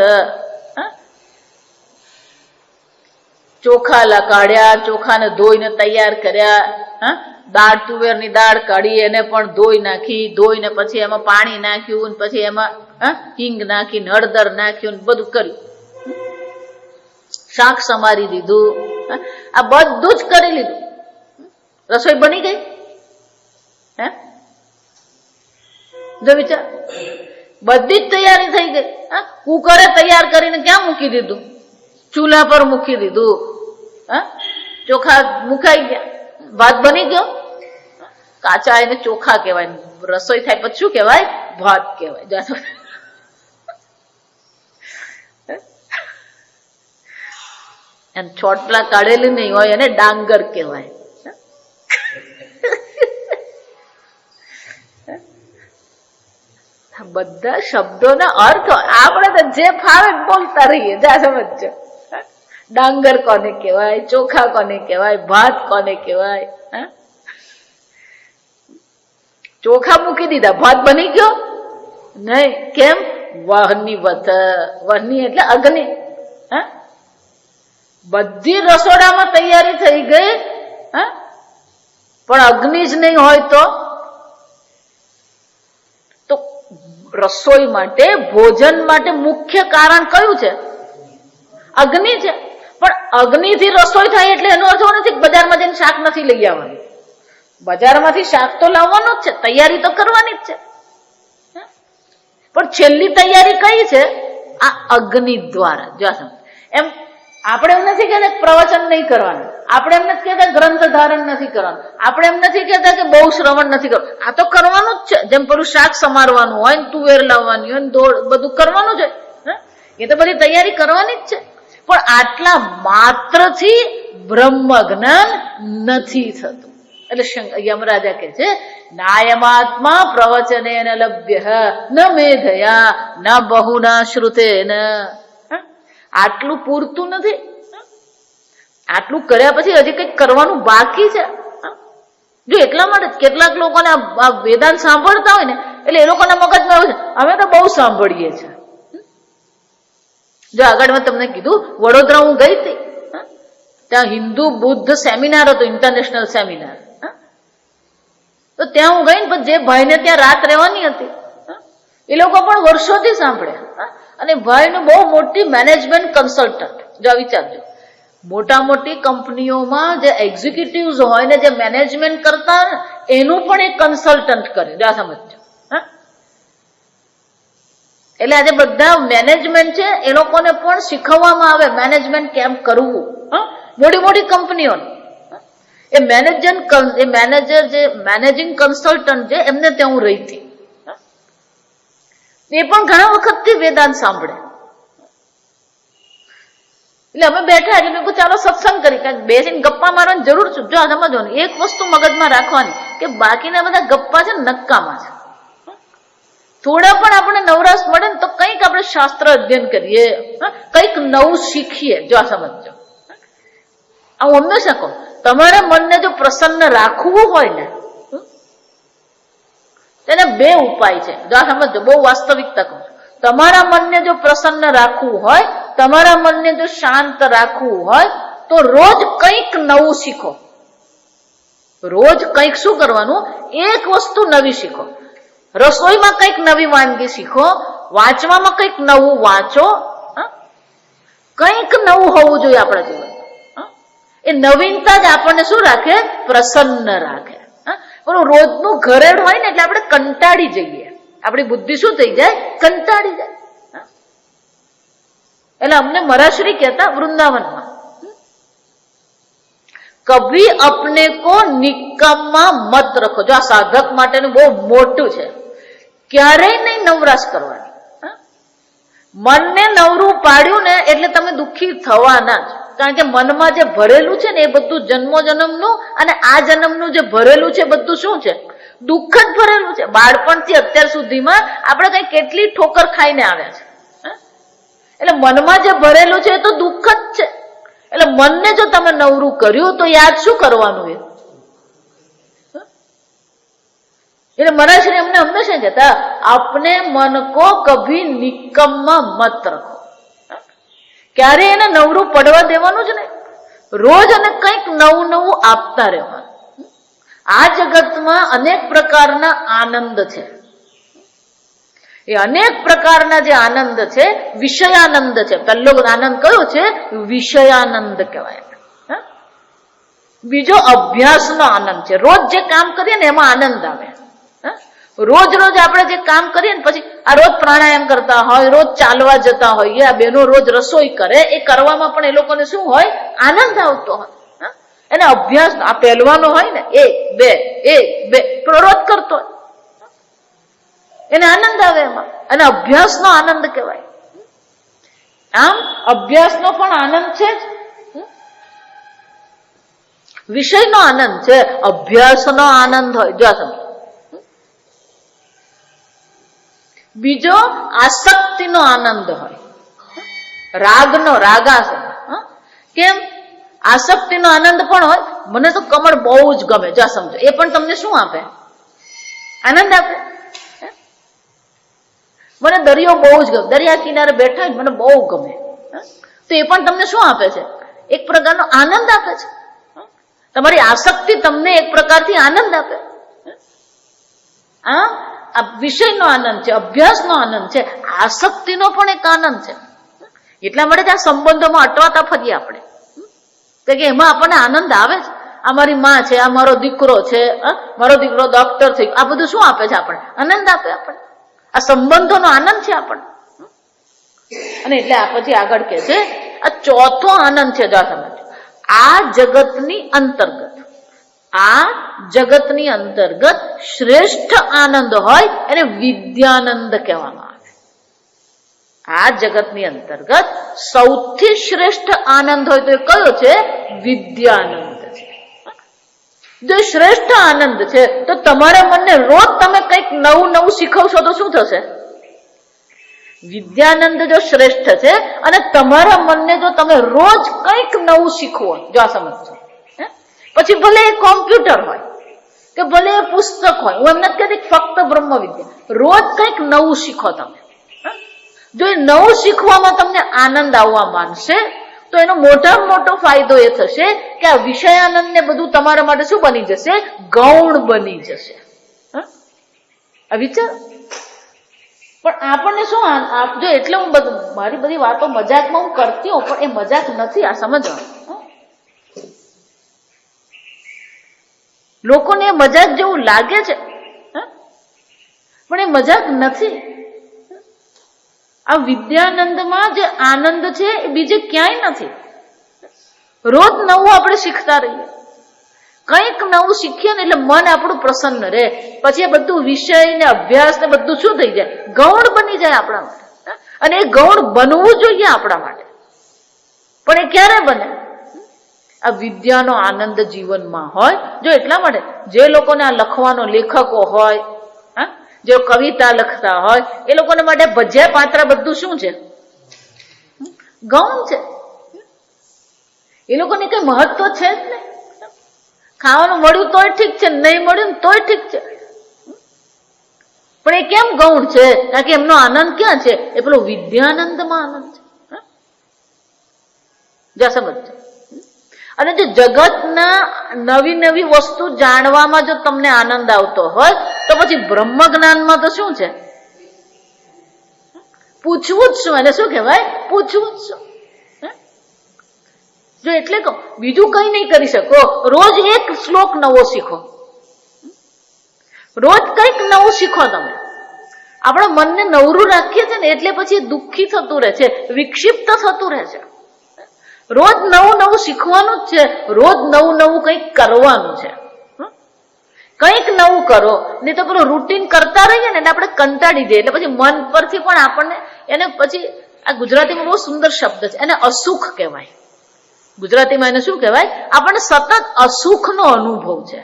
ચોખા લકાડ્યા, ચોખાને ધોઈને તૈયાર કર્યા, દાળ, તુવેરની દાળ કાઢી એને પણ ધોઈ નાખી, ધોઈને પછી એમાં પાણી નાખ્યું, પછી એમાં હિંગ નાખીને હળદર નાખ્યું, બધું કર્યું, શાક સમારી દીધું, આ બધું જ કરી લીધું. રસોઈ બની ગઈ. જો વિચાર, બધી જ તૈયારી થઈ ગઈ. કુકરે તૈયાર કરીને ક્યાં મૂકી દીધું? ચૂલા પર મૂકી દીધું. ચોખા મુકાઈ ગયા, ભાત બની ગયો. કાચા એને ચોખા કહેવાય. રસોઈ થાય પછી શું કહેવાય? ભાત કહેવાય. અને છોટલા કાઢેલી નહીં હોય એને ડાંગર કહેવાય. બધા શબ્દોના અર્થ આપણે તો જે ફાવે બોલતા રહીએ. જા સમજો. ડાંગર કોને કહેવાય, ચોખા કોને કહેવાય, ભાત કોને કહેવાય? ચોખા મૂકી દીધા, ભાત બની ગયો નહીં. કેમ? વહની વત. વહની એટલે અગ્નિ. બધી રસોડામાં તૈયારી થઈ ગઈ, પણ અગ્નિ જ નહીં હોય તો રસોઈ માટે, ભોજન માટે મુખ્ય કારણ કયું છે? અગ્નિ છે. પણ અગ્નિથી રસોઈ થાય એટલે એનો અર્થ નથી કે બજારમાં જઈને શાક નથી લઈ આવવાનું. બજારમાંથી શાક તો લાવવાનું જ છે, તૈયારી તો કરવાની જ છે. પણ છેલ્લી તૈયારી કઈ છે? આ અગ્નિ દ્વારા. જો એમ આપણે એમ નથી કહેતા પ્રવચન નહીં કરવાનું, આપણે એમ નથી કહેતા ગ્રંથ ધારણ નથી કરવાનું, આપણે એમ નથી કહેતા કે બહુ શ્રવણ નથી કરવાનું. આ તો કરવાનું જ છે. જેમ પેલું શાક સમારવાનું હોય ને, તુવેર લાવવાની હોય ને, બધું કરવાનું છે. એ તો બધી તૈયારી કરવાની જ છે. પણ આટલા માત્રથી બ્રહ્મ જ્ઞાન નથી થતું. એટલે યમરાજા કે છે, નાયમાત્મા પ્રવચને ન લભ્ય ન મેધયા ન બહુના શ્રુતેન. આટલું પૂરતું નથી. આટલું કર્યા પછી હજી કંઈક કરવાનું બાકી છે. જો એટલા માટે કેટલાક લોકોને આ વેદાંત સાંભળતા હોય ને, એટલે એ લોકોના મગજમાં એવું છે, અમે તો બહુ સાંભળીએ છીએ. જો આગળ મેં તમને કીધું, વડોદરા હું ગઈ હતી, ત્યાં હિન્દુ બુદ્ધ સેમિનાર હતો, ઇન્ટરનેશનલ સેમિનાર. તો ત્યાં હું ગઈ ને, પણ જે ભાઈને ત્યાં રાત રહેવાની હતી, એ લોકો પણ વર્ષોથી સાંભળ્યા. અને ભાઈનું બહુ મોટી મેનેજમેન્ટ કન્સલ્ટન્ટ. જો વિચારજો, મોટા મોટી કંપનીઓમાં જે એક્ઝિક્યુટિવ્સ હોય ને, જે મેનેજમેન્ટ કરતા, એનું પણ એક કન્સલ્ટન્ટ કરે. જો સમજો. એટલે આજે બધા મેનેજમેન્ટ છે, એ લોકોને પણ શીખવવામાં આવે મેનેજમેન્ટ કેમ કરવું. મોટી મોટી કંપનીઓને એ મેનેજર જે મેનેજિંગ કન્સલ્ટન્ટ છે, એમને ત્યાં હું રહી હતી. એ પણ ઘણા વખતથી વેદાંત સાંભળે. એટલે અમે બેઠા એટલે મેં કહ્યું ચાલો સત્સંગ કરી, કારણ બેસીને ગપ્પા મારવાની જરૂર છે. જો સમજવાનું, એક વસ્તુ મગજમાં રાખવાની કે બાકીના બધા ગપ્પા છે નક્કામાં છે. થોડા પણ આપણે નવરાશ મળે ને તો કંઈક આપણે શાસ્ત્ર અધ્યયન કરીએ, કંઈક નવું શીખીએ. જો આ સમજો, હું હંમેશા કહું, તમારા મનને જો પ્રસન્ન રાખવું હોય ને, તેને બે ઉપાય છે. જો આ સમજો, બહુ વાસ્તવિકતા કહું. તમારા મનને જો પ્રસન્ન રાખવું હોય, તમારા મનને જો શાંત રાખવું હોય, તો રોજ કંઈક નવું શીખો. રોજ કંઈક શું કરવાનું? એક વસ્તુ નવી શીખો. રસોઈમાં કંઈક નવી વાનગી શીખો, વાંચવામાં કંઈક નવું વાંચો. કંઈક નવું હોવું જોઈએ આપણા જીવનમાં. એ નવીનતા જ આપણને શું રાખે? પ્રસન્ન રાખે. પણ રોજનું ઘરેડ હોય ને એટલે આપણે કંટાળી જઈએ. આપણી બુદ્ધિ શું થઈ જાય? કંટાળી જાય. એટલે અમને મરાશ્રી કહેતા વૃંદાવનમાં, કભી અપને કો નિકમ્મા મત રખો. જો આ સાધક માટેનું બહુ મોટું છે. ક્યારેય નહીં નવરાશ કરવાની. મનને નવરું પાડ્યું ને એટલે તમે દુઃખી થવાના જ. કારણ કે મનમાં જે ભરેલું છે ને, એ બધું જન્મો જન્મનું અને આ જન્મનું જે ભરેલું છે, બધું શું છે? દુઃખ જ ભરેલું છે. બાળપણથી અત્યાર સુધીમાં આપણે કઈ કેટલી ઠોકર ખાઈને આવ્યા છે. એટલે મનમાં જે ભરેલું છે એ તો દુઃખ જ છે. એટલે મનને જો તમે નવરું કર્યું તો યાદ શું કરવાનું? એટલે મહારાજશ્રી અમને હંમેશા કહેતા, આપને મન કો કભી નિકમ્મા મત રખો. ક્યારે એને નવરું પડવા દેવાનું જ નહીં. રોજ અને કંઈક નવું નવું આપતા રહેવાનું. આ જગતમાં અનેક પ્રકારના આનંદ છે. એ અનેક પ્રકારના જે આનંદ છે, વિષયાનંદ છે. પહેલો આનંદ કયો છે? વિષયાનંદ કહેવાય. બીજો અભ્યાસનો આનંદ છે. રોજ જે કામ કરીએ ને એમાં આનંદ આવે. રોજ રોજ આપણે જે કામ કરીએ ને, પછી આ રોજ પ્રાણાયામ કરતા હોય, રોજ ચાલવા જતા હોય, આ બહેનો રોજ રસોઈ કરે, એ કરવામાં પણ એ લોકોને શું હોય? આનંદ આવતો હોય. એને અભ્યાસ, આ પહેલવાનો હોય ને, 1 2 1 2 રોજ કરતો હોય, એને આનંદ આવે એમાં. અને અભ્યાસનો આનંદ કહેવાય. આમ અભ્યાસનો પણ આનંદ છે જ, વિષયનો આનંદ છે, અભ્યાસનો આનંદ હોય. જો સમજો, બીજો આસક્તિનો આનંદ હોય, રાગનો, રાગાસ. કેમ? આસક્તિનો આનંદ પણ હોય. મને તો કમળ બહુ જ ગમે, જો સમજો, એ પણ તમને શું આપે? આનંદ આપે. મને દરિયો બહુ જ ગમે, દરિયા કિનારે બેઠા મને બહુ ગમે, તો એ પણ તમને શું આપે છે? એક પ્રકારનો આનંદ આપે છે. તમારી આસક્તિ તમને એક પ્રકારથી આનંદ આપે. આ વિષયનો આનંદ છે, અભ્યાસનો આનંદ છે, આસક્તિનો પણ એક આનંદ છે. એટલા માટે આ સંબંધોમાં અટવાતા ફરીએ આપણે કે એમાં આપણને આનંદ આવે છે. આ મારી માં છે, આ મારો દીકરો છે, મારો દીકરો ડોક્ટર થયો, આ બધું શું આપે છે? આપણને આનંદ આપે. આપણને આ સંબંધોનો આનંદ છે આપણને. અને એટલે આ પછી આગળ કે છે આ ચોથો આનંદ છે. જો સમજો, આ જગતની અંતર્ગત, આ જગતની અંતર્ગત શ્રેષ્ઠ આનંદ હોય એને વિદ્યાનંદ કહેવામાં આવે. આ જગતની અંતર્ગત સૌથી શ્રેષ્ઠ આનંદ હોય તો એ કયો છે? વિદ્યાનંદ છે. જો શ્રેષ્ઠ આનંદ છે તો તમારા મનને રોજ તમે કંઈક નવું નવું શીખવશો તો શું થશે? વિદ્યાનંદ જો શ્રેષ્ઠ છે અને તમારા મનને જો તમે રોજ કંઈક નવું શીખવો, જો આ સમજો, પછી ભલે એ કોમ્પ્યુટર હોય કે ભલે એ પુસ્તક હોય, હું એમ નથી કહેતી ફક્ત બ્રહ્મ વિદ્યા, રોજ કંઈક નવું શીખો તમે. જો એ નવું શીખવામાં તમને આનંદ આવવા માંડશે તો એનો મોટામાં મોટો ફાયદો એ થશે કે આ વિષયાનંદ ને બધું તમારા માટે શું બની જશે? ગૌણ બની જશે. આ વિચાર. પણ આપણને શું આપજો, એટલે હું મારી બધી વાતો મજાકમાં હું કરતી હોઉં, પણ એ મજાક નથી. આ સમજવાનું. લોકોને એ મજાક જેવું લાગે છે, પણ એ મજાક નથી. આ વિદ્યાનંદમાં જે આનંદ છે એ બીજે ક્યાંય નથી. રોજ નવું આપણે શીખતા રહીએ, કંઈક નવું શીખીએ ને એટલે મન આપણું પ્રસન્ન રહે. પછી એ બધું વિષય ને અભ્યાસ ને બધું શું થઈ જાય? ગૌણ બની જાય આપણા માટે. અને એ ગૌણ બનવું જોઈએ આપણા માટે. પણ એ ક્યારે બને? આ વિદ્યાનો આનંદ જીવનમાં હોય. જો એટલા માટે જે લોકોને આ લખવાનો લેખકો હોય, જે કવિતા લખતા હોય, એ લોકોને માટે ભજ્યા પાત્ર બધું શું છે? ગૌણ છે. એ લોકોને કઈ મહત્વ છે જ નહીં. ખાવાનું મળ્યું તોય ઠીક છે, નહીં મળ્યું તોય ઠીક છે, પણ એ કેમ ગૌણ છે? કારણ કે એમનો આનંદ ક્યાં છે? એ પેલો વિદ્યાનંદમાં આનંદ છે. જ્યાં સમજ. અને જો જગતના નવી નવી વસ્તુ જાણવામાં જો તમને આનંદ આવતો હોય તો પછી બ્રહ્મ જ્ઞાનમાં તો શું છે? પૂછવું જ શું? એને શું કહેવાય? પૂછવું જ શું? જો એટલે કહું, બીજું કઈ નહીં કરી શકો. રોજ એક શ્લોક નવો શીખો, રોજ કંઈક નવું શીખો. તમે આપણા મનને નવરું રાખીએ છીએ ને એટલે પછી દુઃખી થતું રહે છે, વિક્ષિપ્ત થતું રહે છે. રોજ નવું નવું શીખવાનું જ છે, રોજ નવું નવું કંઈક કરવાનું છે. કંઈક નવું કરો, નહીં તો પેલું રૂટીન કરતા રહીએ ને એટલે આપણે કંટાળી જઈએ. એટલે પછી મન પરથી પણ આપણને એને પછી આ ગુજરાતીમાં બહુ સુંદર શબ્દ છે, એને અસુખ કહેવાય. ગુજરાતીમાં એને શું કહેવાય? આપણને સતત અસુખનો અનુભવ છે.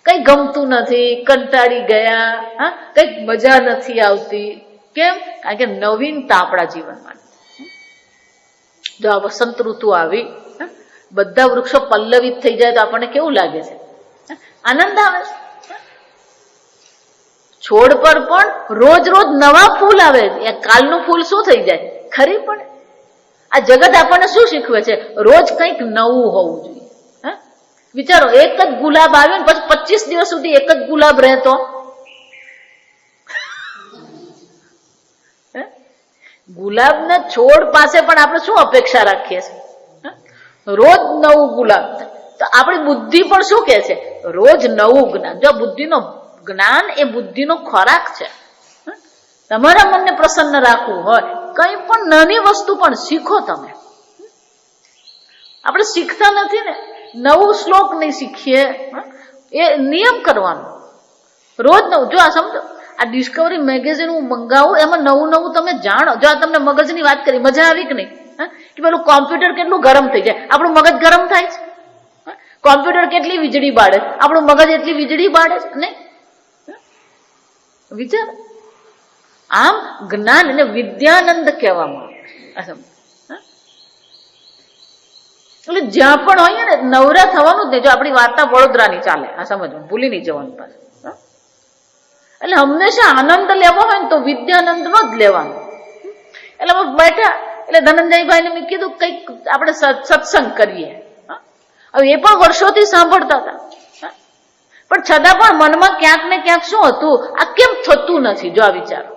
કઈ ગમતું નથી, કંટાળી ગયા, કઈક મજા નથી આવતી. કેમ? કારણ કે નવીનતા આપણા જીવનમાં. જો આ વસંત ઋતુ આવી, બધા વૃક્ષો પલ્લવિત થઈ જાય તો આપણને કેવું લાગે છે? આનંદ આવે છે. છોડ પર પણ રોજ રોજ નવા ફૂલ આવે. કાલનું ફૂલ શું થઈ જાય? ખરી પડે. આ જગત આપણને શું શીખવે છે? રોજ કંઈક નવું હોવું જોઈએ. વિચારો, એક જ ગુલાબ આવ્યો ને પછી 25 દિવસ સુધી એક જ ગુલાબ રહેતો. ગુલાબના છોડ પાસે પણ આપણે શું અપેક્ષા રાખીએ છીએ? રોજ નવું ગુલાબ. તો આપણી બુદ્ધિ પણ શું કહે છે? રોજ નવું જ્ઞાન. જો બુદ્ધિનો જ્ઞાન એ બુદ્ધિનો ખોરાક છે. તમારા મનને પ્રસન્ન રાખવું હોય, કંઈ પણ નાની વસ્તુ પણ શીખો તમે. આપણે શીખતા નથી ને, નવું શ્લોક નહીં શીખીએ. એ નિયમ કરવાનો રોજ નવું. જો આ સમજો, આ ડિસ્કવરી મેગેઝિન હું મંગાવું, એમાં નવું નવું તમે જાણો. જો આ તમને મગજની વાત કરી, મજા આવી કે નહીં? કે પેલું કોમ્પ્યુટર કેટલું ગરમ થઈ જાય, આપણું મગજ ગરમ થાય છે. કોમ્પ્યુટર કેટલી વીજળી બાળે, આપણું મગજ એટલી વીજળી બાળે છે. નહીં? વિચાર. આમ જ્ઞાન અને વિદ્યાનંદ કહેવામાં આવે. એટલે જ્યાં પણ હોઈએ ને નવરા થવાનું જ નહીં. જો આપણી વાર્તા વડોદરાની ચાલે, આ સમજવાનું, ભૂલી નહીં જવાનું પાછું. એટલે હંમેશા આનંદ લેવો હોય ને તો વિદ્યાનંદનો જ લેવાનો. એટલે બેઠા એટલે ધનંજયભાઈને મેં કીધું કંઈક આપણે સત્સંગ કરીએ. હવે એ પણ વર્ષોથી સાંભળતા હતા, પણ છતાં પણ મનમાં ક્યાંક ને ક્યાંક શું હતું, આ કેમ થતું નથી? જો આ વિચારો,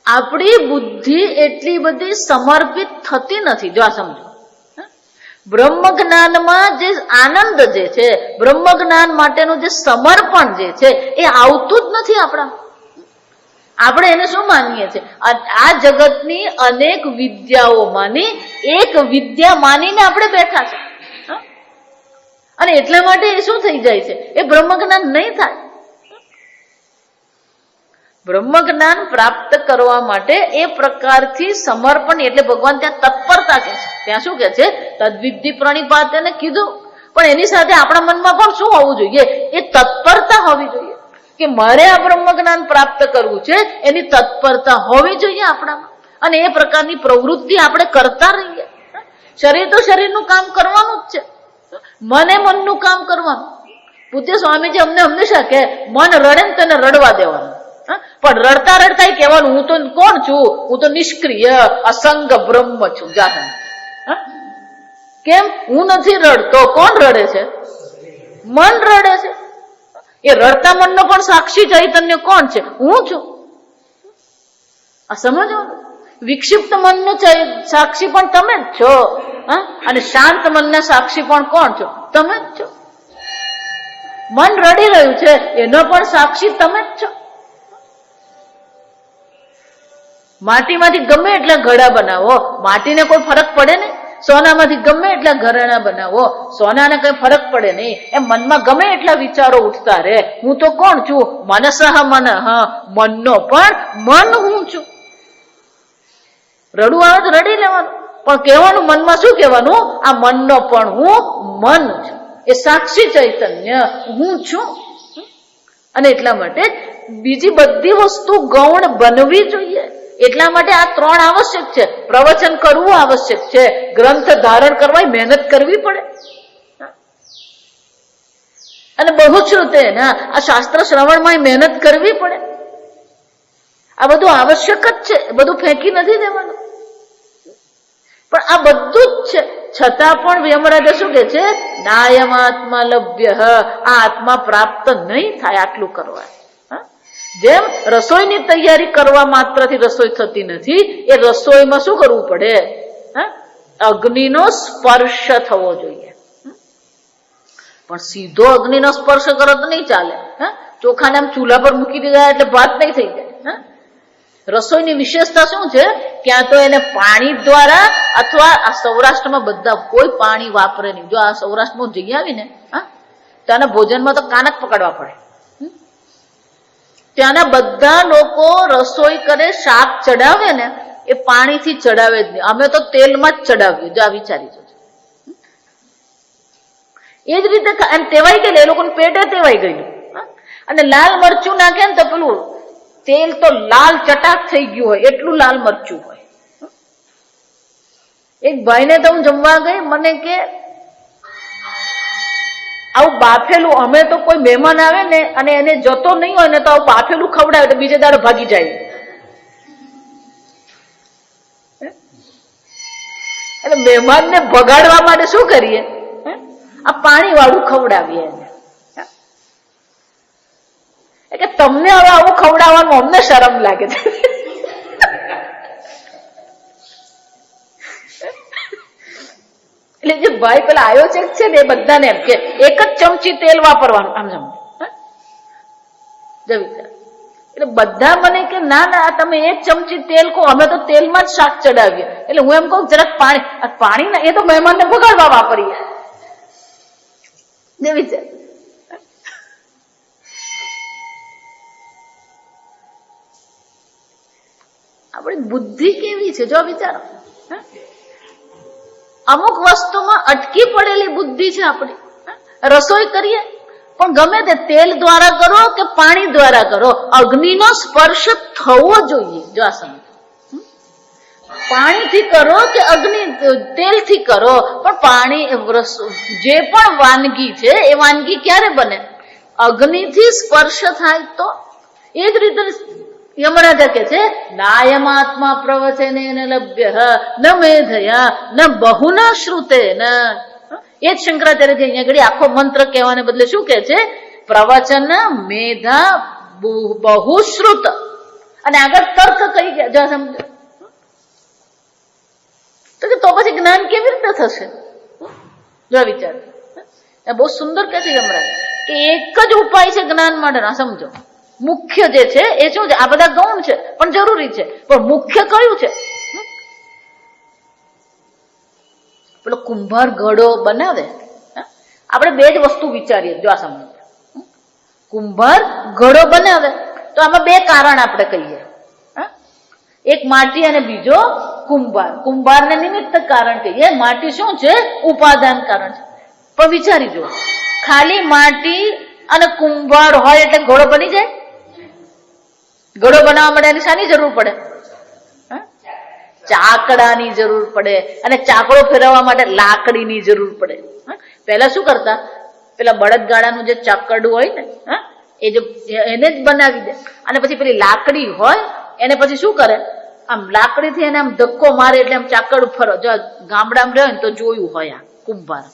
આપણી બુદ્ધિ એટલી બધી સમર્પિત થતી નથી. જો આ સમજો, બ્રહ્મ જ્ઞાનમાં જે આનંદ જે છે, બ્રહ્મ જ્ઞાન માટેનું જે સમર્પણ જે છે એ આવતું જ નથી આપણા. આપણે એને શું માનીએ છીએ? આ જગતની અનેક વિદ્યાઓમાંની એક વિદ્યા માનીને આપણે બેઠા છે, અને એટલા માટે એ શું થઈ જાય છે? એ બ્રહ્મ જ્ઞાન નહીં થાય. બ્રહ્મ જ્ઞાન પ્રાપ્ત કરવા માટે એ પ્રકારથી સમર્પણ, એટલે ભગવાન ત્યાં તત્પરતા કે છે. ત્યાં શું કે છે? તદ્વિધિ પ્રણિપાત એને કીધું, પણ એની સાથે આપણા મનમાં પણ શું હોવું જોઈએ? એ તત્પરતા હોવી જોઈએ કે મારે આ બ્રહ્મ જ્ઞાન પ્રાપ્ત કરવું છે, એની તત્પરતા હોવી જોઈએ આપણામાં. અને એ પ્રકારની પ્રવૃત્તિ આપણે કરતા રહીએ. શરીર તો શરીરનું કામ કરવાનું જ છે, મને મનનું કામ કરવાનું. પૂજ્ય સ્વામીજી અમને હંમેશા કહે, મન રડે ને તેને રડવા દેવાનું. પણ રડતા રડતા કહેવાનું, હું તો કોણ છું? હું તો નિષ્ક્રિય અસંગ બ્રહ્મ છું. જાણ કેમ? હું નથી રડતો. કોણ રડે છે? મન રડે છે. એ રડતા મનનો પણ સાક્ષી ચૈતન્ય કોણ છે? હું છું. આ સમજવાનું. વિક્ષિપ્ત મનનો સાક્ષી પણ તમે જ છો, અને શાંત મનના સાક્ષી પણ કોણ છો? તમે જ છો. મન રડી રહ્યું છે એનો પણ સાક્ષી તમે જ છો. માટીમાંથી ગમે એટલા ઘડા બનાવો, માટીને કોઈ ફરક પડે નહીં. સોનામાંથી ગમે એટલા ઘરેણા બનાવો, સોનાને કઈ ફરક પડે નહીં. એમ મનમાં ગમે એટલા વિચારો ઉઠતા રહે, હું તો કોણ છું? મનસઃ મન, મનનો પણ મન હું છું. રડવું આવે તો રડી લેવાનું, પણ કહેવાનું મનમાં શું કહેવાનું? આ મનનો પણ હું મન છું, એ સાક્ષી ચૈતન્ય હું છું. અને એટલા માટે બીજી બધી વસ્તુ ગૌણ બનવી જોઈએ. એટલા માટે આ ત્રણ આવશ્યક છે. પ્રવચન કરવું આવશ્યક છે, ગ્રંથ ધારણ કરવા મહેનત કરવી પડે, અને બહુ શ્રુતે આ શાસ્ત્ર શ્રવણમાં મહેનત કરવી પડે. આ બધું આવશ્યક જ છે, બધું ફેંકી નથી દેવાનું. પણ આ બધું જ છે, છતાં પણ યમરાજા શું કે છે? નાયમાત્મા લભ્ય, આ આત્મા પ્રાપ્ત નહીં થાય આટલું કરવા. જેમ રસોઈની તૈયારી કરવા માત્રથી રસોઈ થતી નથી, એ રસોઈમાં શું કરવું પડે? અગ્નિનો સ્પર્શ થવો જોઈએ. પણ સીધો અગ્નિનો સ્પર્શ કરો તો નહીં ચાલે. ચોખાને આમ ચૂલા પર મૂકી દીધા એટલે ભાત નહીં થઈ જાય. રસોઈની વિશેષતા શું છે? ક્યાં તો એને પાણી દ્વારા, અથવા આ સૌરાષ્ટ્રમાં બધા કોઈ પાણી વાપરે નહીં. જો આ સૌરાષ્ટ્રમાં જઈ આવીને ત્યાંના ભોજનમાં તો કાનક પકડવા પડે. ત્યાંના બધા લોકો રસોઈ કરે, શાક ચડાવે ને એ પાણીથી ચડાવે જ નહીં. અમે તો તેલમાં જ ચડાવીએ. જો આ વિચારી જજો. એ જ રીતે ટેવાઈ ગયેલું, એ લોકોને પેટે ટેવાઈ ગયેલું. અને લાલ મરચું નાખે ને તો પેલું તેલ તો લાલ ચટાક થઈ ગયું હોય, એટલું લાલ મરચું હોય. એક ભાઈને તો હું જમવા ગઈ, મને કે આવું બાફેલું, અમે તો કોઈ મહેમાન આવે ને અને એને જતો નહીં હોય ને તો આવું બાફેલું ખવડાવે તો બીજે દાડે ભાગી જાય. એટલે મહેમાનને ભગાડવા માટે શું કરીએ? આ પાણી વાળું ખવડાવીએ એને. કે તમને હવે આવું ખવડાવવાનું અમને શરમ લાગે છે. એટલે જે ભાઈ પેલા આયોજક છે ને એ બધાને એમ કે એક જ ચમચી તેલ વાપરવાનું. આમ સમજો, એટલે બધા મને કે ના ના તમે એક ચમચી તેલ કહો, અમે તો તેલમાં જ શાક ચડાવીએ. એટલે હું એમ કહું જરાક પાણી ના, એ તો મહેમાનને બગાડવા વાપરીએ. વિચાર, આપણી બુદ્ધિ કેવી છે જો વિચારો. અમુક વસ્તુમાં અટકી પડેલી બુદ્ધિ છે આપણી. રસોઈ કરીએ પણ ગમે તે તેલ દ્વારા કરો કે પાણી દ્વારા કરો, અગ્નિનો સ્પર્શ થવો જોઈએ. જો આ સમજ, પાણીથી કરો કે અગ્નિ તેલથી કરો, પણ પાણી જે પણ વાનગી છે એ વાનગી ક્યારે બને? અગ્નિથી સ્પર્શ થાય તો. એ જ રીતે યમરાજા કે છે નાયમાત્મા પ્રવચને ન લભ્ય ન મેધયા ન બહુના શ્રુતે ન. એ જ શંકરાચાર્યજી અહીંયા આગળ આખો મંત્ર કહેવાને બદલે શું કે છે? પ્રવચન, મેધા, બહુશ્રુત, અને આગળ તર્ક કહી ગયા. જો સમજો તો પછી જ્ઞાન કેવી રીતે થશે? જો વિચાર, બહુ સુંદર કે છે યમરાજ કે એક જ ઉપાય છે જ્ઞાન માટે. સમજો મુખ્ય જે છે એ શું છે? આ બધા ગૌણ છે પણ જરૂરી છે, પણ મુખ્ય કયું છે? પેલો કુંભાર ઘડો બનાવે, આપણે બે જ વસ્તુ વિચારીએ. જો આ સમજ, કુંભાર ઘડો બનાવે તો આમાં બે કારણ આપણે કહીએ, એક માટી અને બીજો કુંભાર. કુંભારને નિમિત્ત કારણ કહીએ, માટી શું છે? ઉપાદાન કારણ છે. પણ વિચારી જુઓ, ખાલી માટી અને કુંભાર હોય એટલે ઘોડો બની જાય? ઘોડો બનાવવા માટે એની શાની જરૂર પડે? ચાકડાની જરૂર પડે, અને ચાકડો ફેરવવા માટે લાકડીની જરૂર પડે. પહેલા શું કરતા? પેલા બળદગાડાનું જે ચાકડું હોય ને, એને જ બનાવી દે, અને પછી પેલી લાકડી હોય એને પછી શું કરે? આમ લાકડીથી એને આમ ધક્કો મારે એટલે આમ ચાકડું ફરો. જો ગામડામાં રહે ને તો જોયું હોય આ કુંભાર.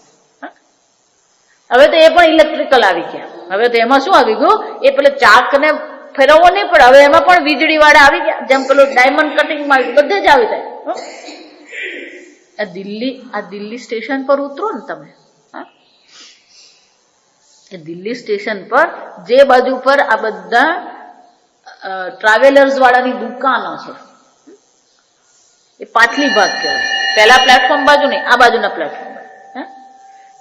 હવે તો એ પણ ઇલેક્ટ્રિકલ આવી ગયા. હવે તો એમાં શું આવી ગયું? એ પેલે ચાકને ફેરવવો નહીં પડે, હવે એમાં પણ વીજળી વાળા આવી ગયા. જેમ પેલું ડાયમંડ કટિંગમાં બધે જ આવી જાય. આ દિલ્હી સ્ટેશન પર ઉતરો ને તમે, એ દિલ્હી સ્ટેશન પર જે બાજુ પર આ બધા ટ્રાવેલર્સ વાળાની દુકાનો છે, એ પાછલી ભાગ કહેવાય. પહેલા પ્લેટફોર્મ બાજુ નહીં, આ બાજુના પ્લેટફોર્મ.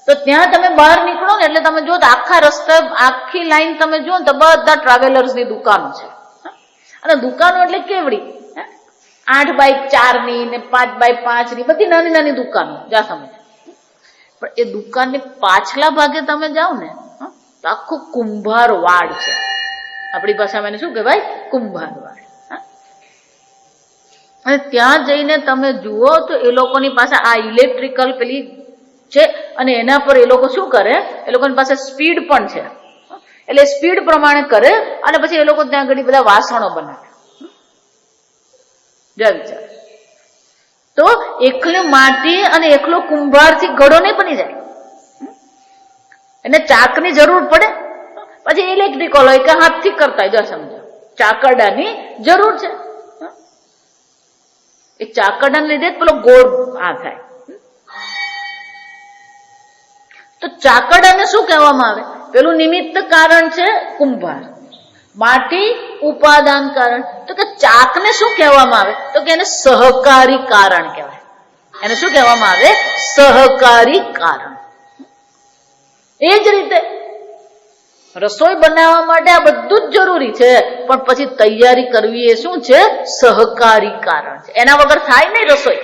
તો ત્યાં તમે બહાર નીકળો ને એટલે તમે જો આખા રસ્તા, આખી લાઈન તમે જુઓ ને તો બધા ટ્રાવેલર્સની દુકાનો છે. અને દુકાનો એટલે કેવડી? 8x4 ની ને 5x5 ની બધી નાની નાની દુકાનો. જા સમજ, પણ એ દુકાનની પાછલા ભાગે તમે જાઓ ને તો આખું કુંભાર વાડ છે. આપણી ભાષામાં એને શું કહેવાય? કુંભાર વાડ. અને ત્યાં જઈને તમે જુઓ તો એ લોકોની પાસે આ ઇલેક્ટ્રિકલ પેલી છે, અને એના પર એ લોકો શું કરે? એ લોકોની પાસે સ્પીડ પણ છે, એટલે સ્પીડ પ્રમાણે કરે, અને પછી એ લોકો ત્યાં આગળ બધા વાસણો બનાવે. વિચાર, તો એકલી માટી અને એકલો કુંભારથી ઘડો નહીં બની જાય. એને ચાકની જરૂર પડે, પછી ઇલેક્ટ્રિકલ હોય કે હાથથી કરતા હોય. જો સમજો, ચાકડાની જરૂર છે. એ ચાકડાને લીધે પેલો ગોળ આ થાય. તો ચાકડાને શું કહેવામાં આવે? પેલું નિમિત્ત કારણ છે કુંભાર, માટી ઉપાદાન કારણ. તો કે ચાકને શું કહેવામાં આવે? તો કે એને સહકારી કારણ કહેવાય. એને શું કહેવામાં આવે? સહકારી કારણ. એ જ રીતે રસોઈ બનાવવા માટે આ બધું જ જરૂરી છે, પણ પછી તૈયારી કરવી એ શું છે? સહકારી કારણ છે. એના વગર થાય નહીં રસોઈ.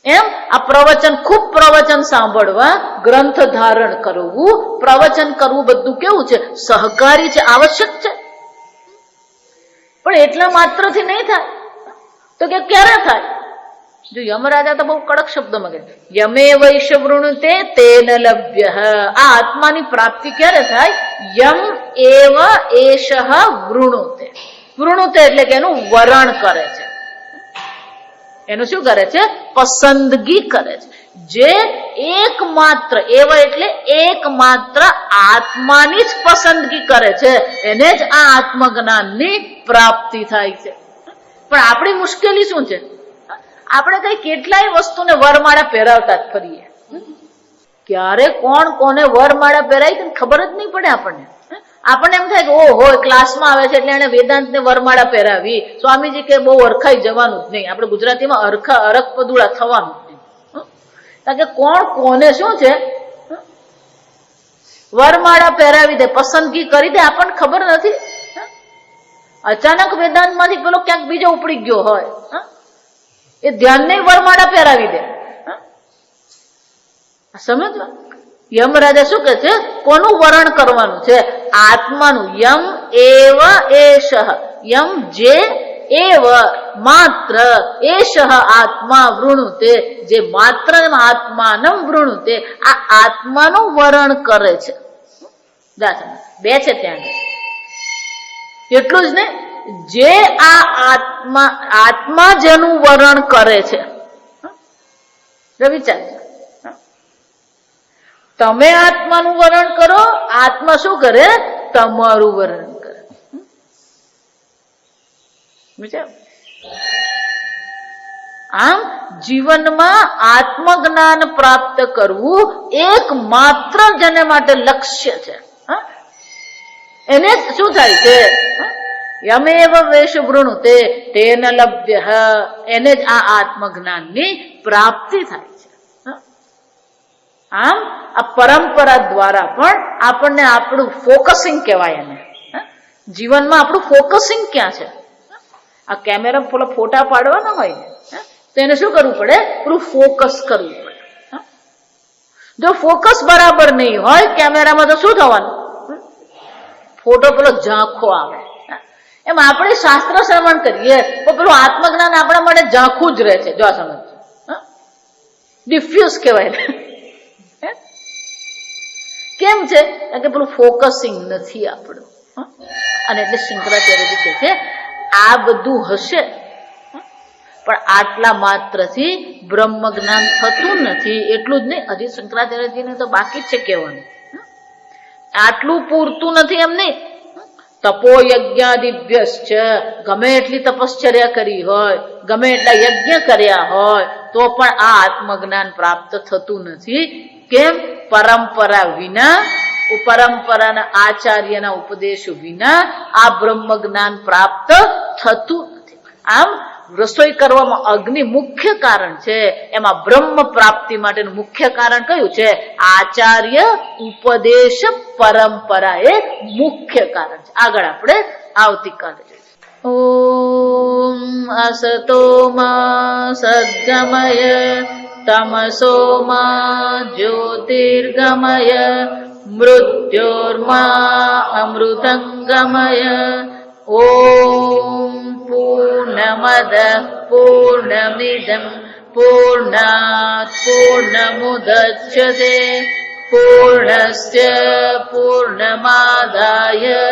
એમ આ પ્રવચન, ખૂબ પ્રવચન સાંભળવા, ગ્રંથ ધારણ કરવું, પ્રવચન કરવું, બધું કેવું છે? સહકારી છે, આવશ્યક છે. પણ એટલા માત્રથી નહીં થાય. તો કે ક્યારે થાય? જો યમરાજા તો બહુ કડક શબ્દોમાં કહે, યમે વૈશ વૃણુતે તેન લભ્ય. આ આત્માની પ્રાપ્તિ ક્યારે થાય? યમ એવ એષ વૃણુતે. વૃણુતે એટલે કે એનું વરણ કરે છે, એનું શું કરે છે? પસંદગી કરે છે. જે એકમાત્ર, એવા એટલે એકમાત્ર આત્માની જ પસંદગી કરે છે, એને જ આ આત્મજ્ઞાનની પ્રાપ્તિ થાય છે. પણ આપણી મુશ્કેલી શું છે? આપણે કઈ કેટલાય વસ્તુને વરમાળા પહેરાવતા જ ફરીએ. ક્યારે કોણ કોને વરમાળા પહેરાય ખબર જ નહીં પડે આપણને. આપણને એમ થાય કે ઓહો, ક્લાસમાં આવે છે એટલે એને વેદાંતને વરમાળા પહેરાવી. સ્વામીજી કે બહુ અરખાઈ જવાનું જ નહીં. આપણે ગુજરાતીમાં અરખ પદુડા થવાનું જ નહીં. કારણ કે કોણ કોને શું છે વરમાળા પહેરાવી દે, પસંદગી કરી દે, આપણને ખબર નથી. અચાનક વેદાંતમાંથી પેલો ક્યાંક બીજો ઉપડી ગયો હોય, એ ધ્યાનને વરમાળા પહેરાવી દે. સમજો, યમરાજા શું કહે છે? કોનું વરણ કરવાનું છે? આત્માનું. યમ એવ એષઃ, યમ જે એવ માત્ર એષઃ આત્મા વૃણુતે, જે માત્ર આત્માનમ વૃણુતે, આ આત્માનું વરણ કરે છે. બે છે ત્યાં એટલું જ ને, જે આ આત્મા જેનું વરણ કરે છે. વિચાર, તમે આત્માનું વરણ કરો, આત્મા શું કરે? તમારું વરણ કરે. વિચાર. આમ જીવનમાં આત્મજ્ઞાન પ્રાપ્ત કરવું એકમાત્ર જેને માટે લક્ષ્ય છે. એને શું થાય છે? યમેવ વેશ વૃણુતે તેન લભ્ય, એને જ આ આત્મજ્ઞાનની પ્રાપ્તિ થાય છે. આમ આ પરંપરા દ્વારા પણ આપણને આપણું ફોકસિંગ કહેવાય. એને જીવનમાં આપણું ફોકસિંગ ક્યાં છે? આ કેમેરા પેલા ફોટા પાડવાના હોય ને, તો એને શું કરવું પડે? પેલું ફોકસ કરવું પડે. જો ફોકસ બરાબર નહીં હોય કેમેરામાં, તો શું થવાનું? ફોટો પેલો ઝાંખો આવે. એમ આપણે શાસ્ત્ર શ્રવણ કરીએ તો પેલું આત્મજ્ઞાન આપણા માટે ઝાંખું જ રહે છે. જો સમજ, ડિફ્યુઝ કહેવાય. કેમ છે? કારણ કે પેલું ફોકસિંગ નથી આપણું. અને એટલે શંકરાચાર્યજી કહે છે આ બધું હશે પણ આટલા માત્રથી બ્રહ્મ જ્ઞાન થતું નથી. એટલું જ નહીં, હજી શંકરાચાર્યજીને તો બાકી જ છે કહેવાનું. આટલું પૂરતું નથી એમ નહીં. તપો યજ્ઞાદિભ્યશ્ચ, ગમે એટલી તપશ્ચર્યા કરી હોય, ગમે એટલા યજ્ઞ કર્યા હોય, તો પણ આ આત્મજ્ઞાન પ્રાપ્ત થતું નથી. કેમ? પરંપરા વિના, પરંપરાના આચાર્યના ઉપદેશો વિના આ બ્રહ્મ જ્ઞાન પ્રાપ્ત થતું નથી. આમ રસોઈ કરવામાં અગ્નિ મુખ્ય કારણ છે, એમાં બ્રહ્મ પ્રાપ્તિ માટેનું મુખ્ય કારણ કયું છે? આચાર્ય ઉપદેશ પરંપરા એ મુખ્ય કારણ છે. આગળ આપણે આવતીકાલે જોઈશું. ઓમ અસતો મા સદ્ગમય તમસો મા જ્યોતિર્ગમય મૃત્યોર્મા અમૃતંગમય. ઓમ પૂર્ણમદ પૂર્ણમિદં પૂર્ણાત પૂર્ણમુદચ્યતે પૂર્ણસ્ય પૂર્ણમાદાય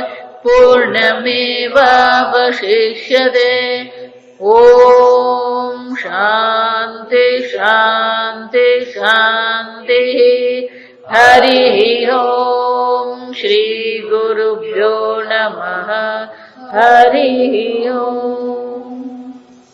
પૂર્ણમેવાવશિષ્યતે. ઓમ શાંતિ શાંતિ શાંતિ.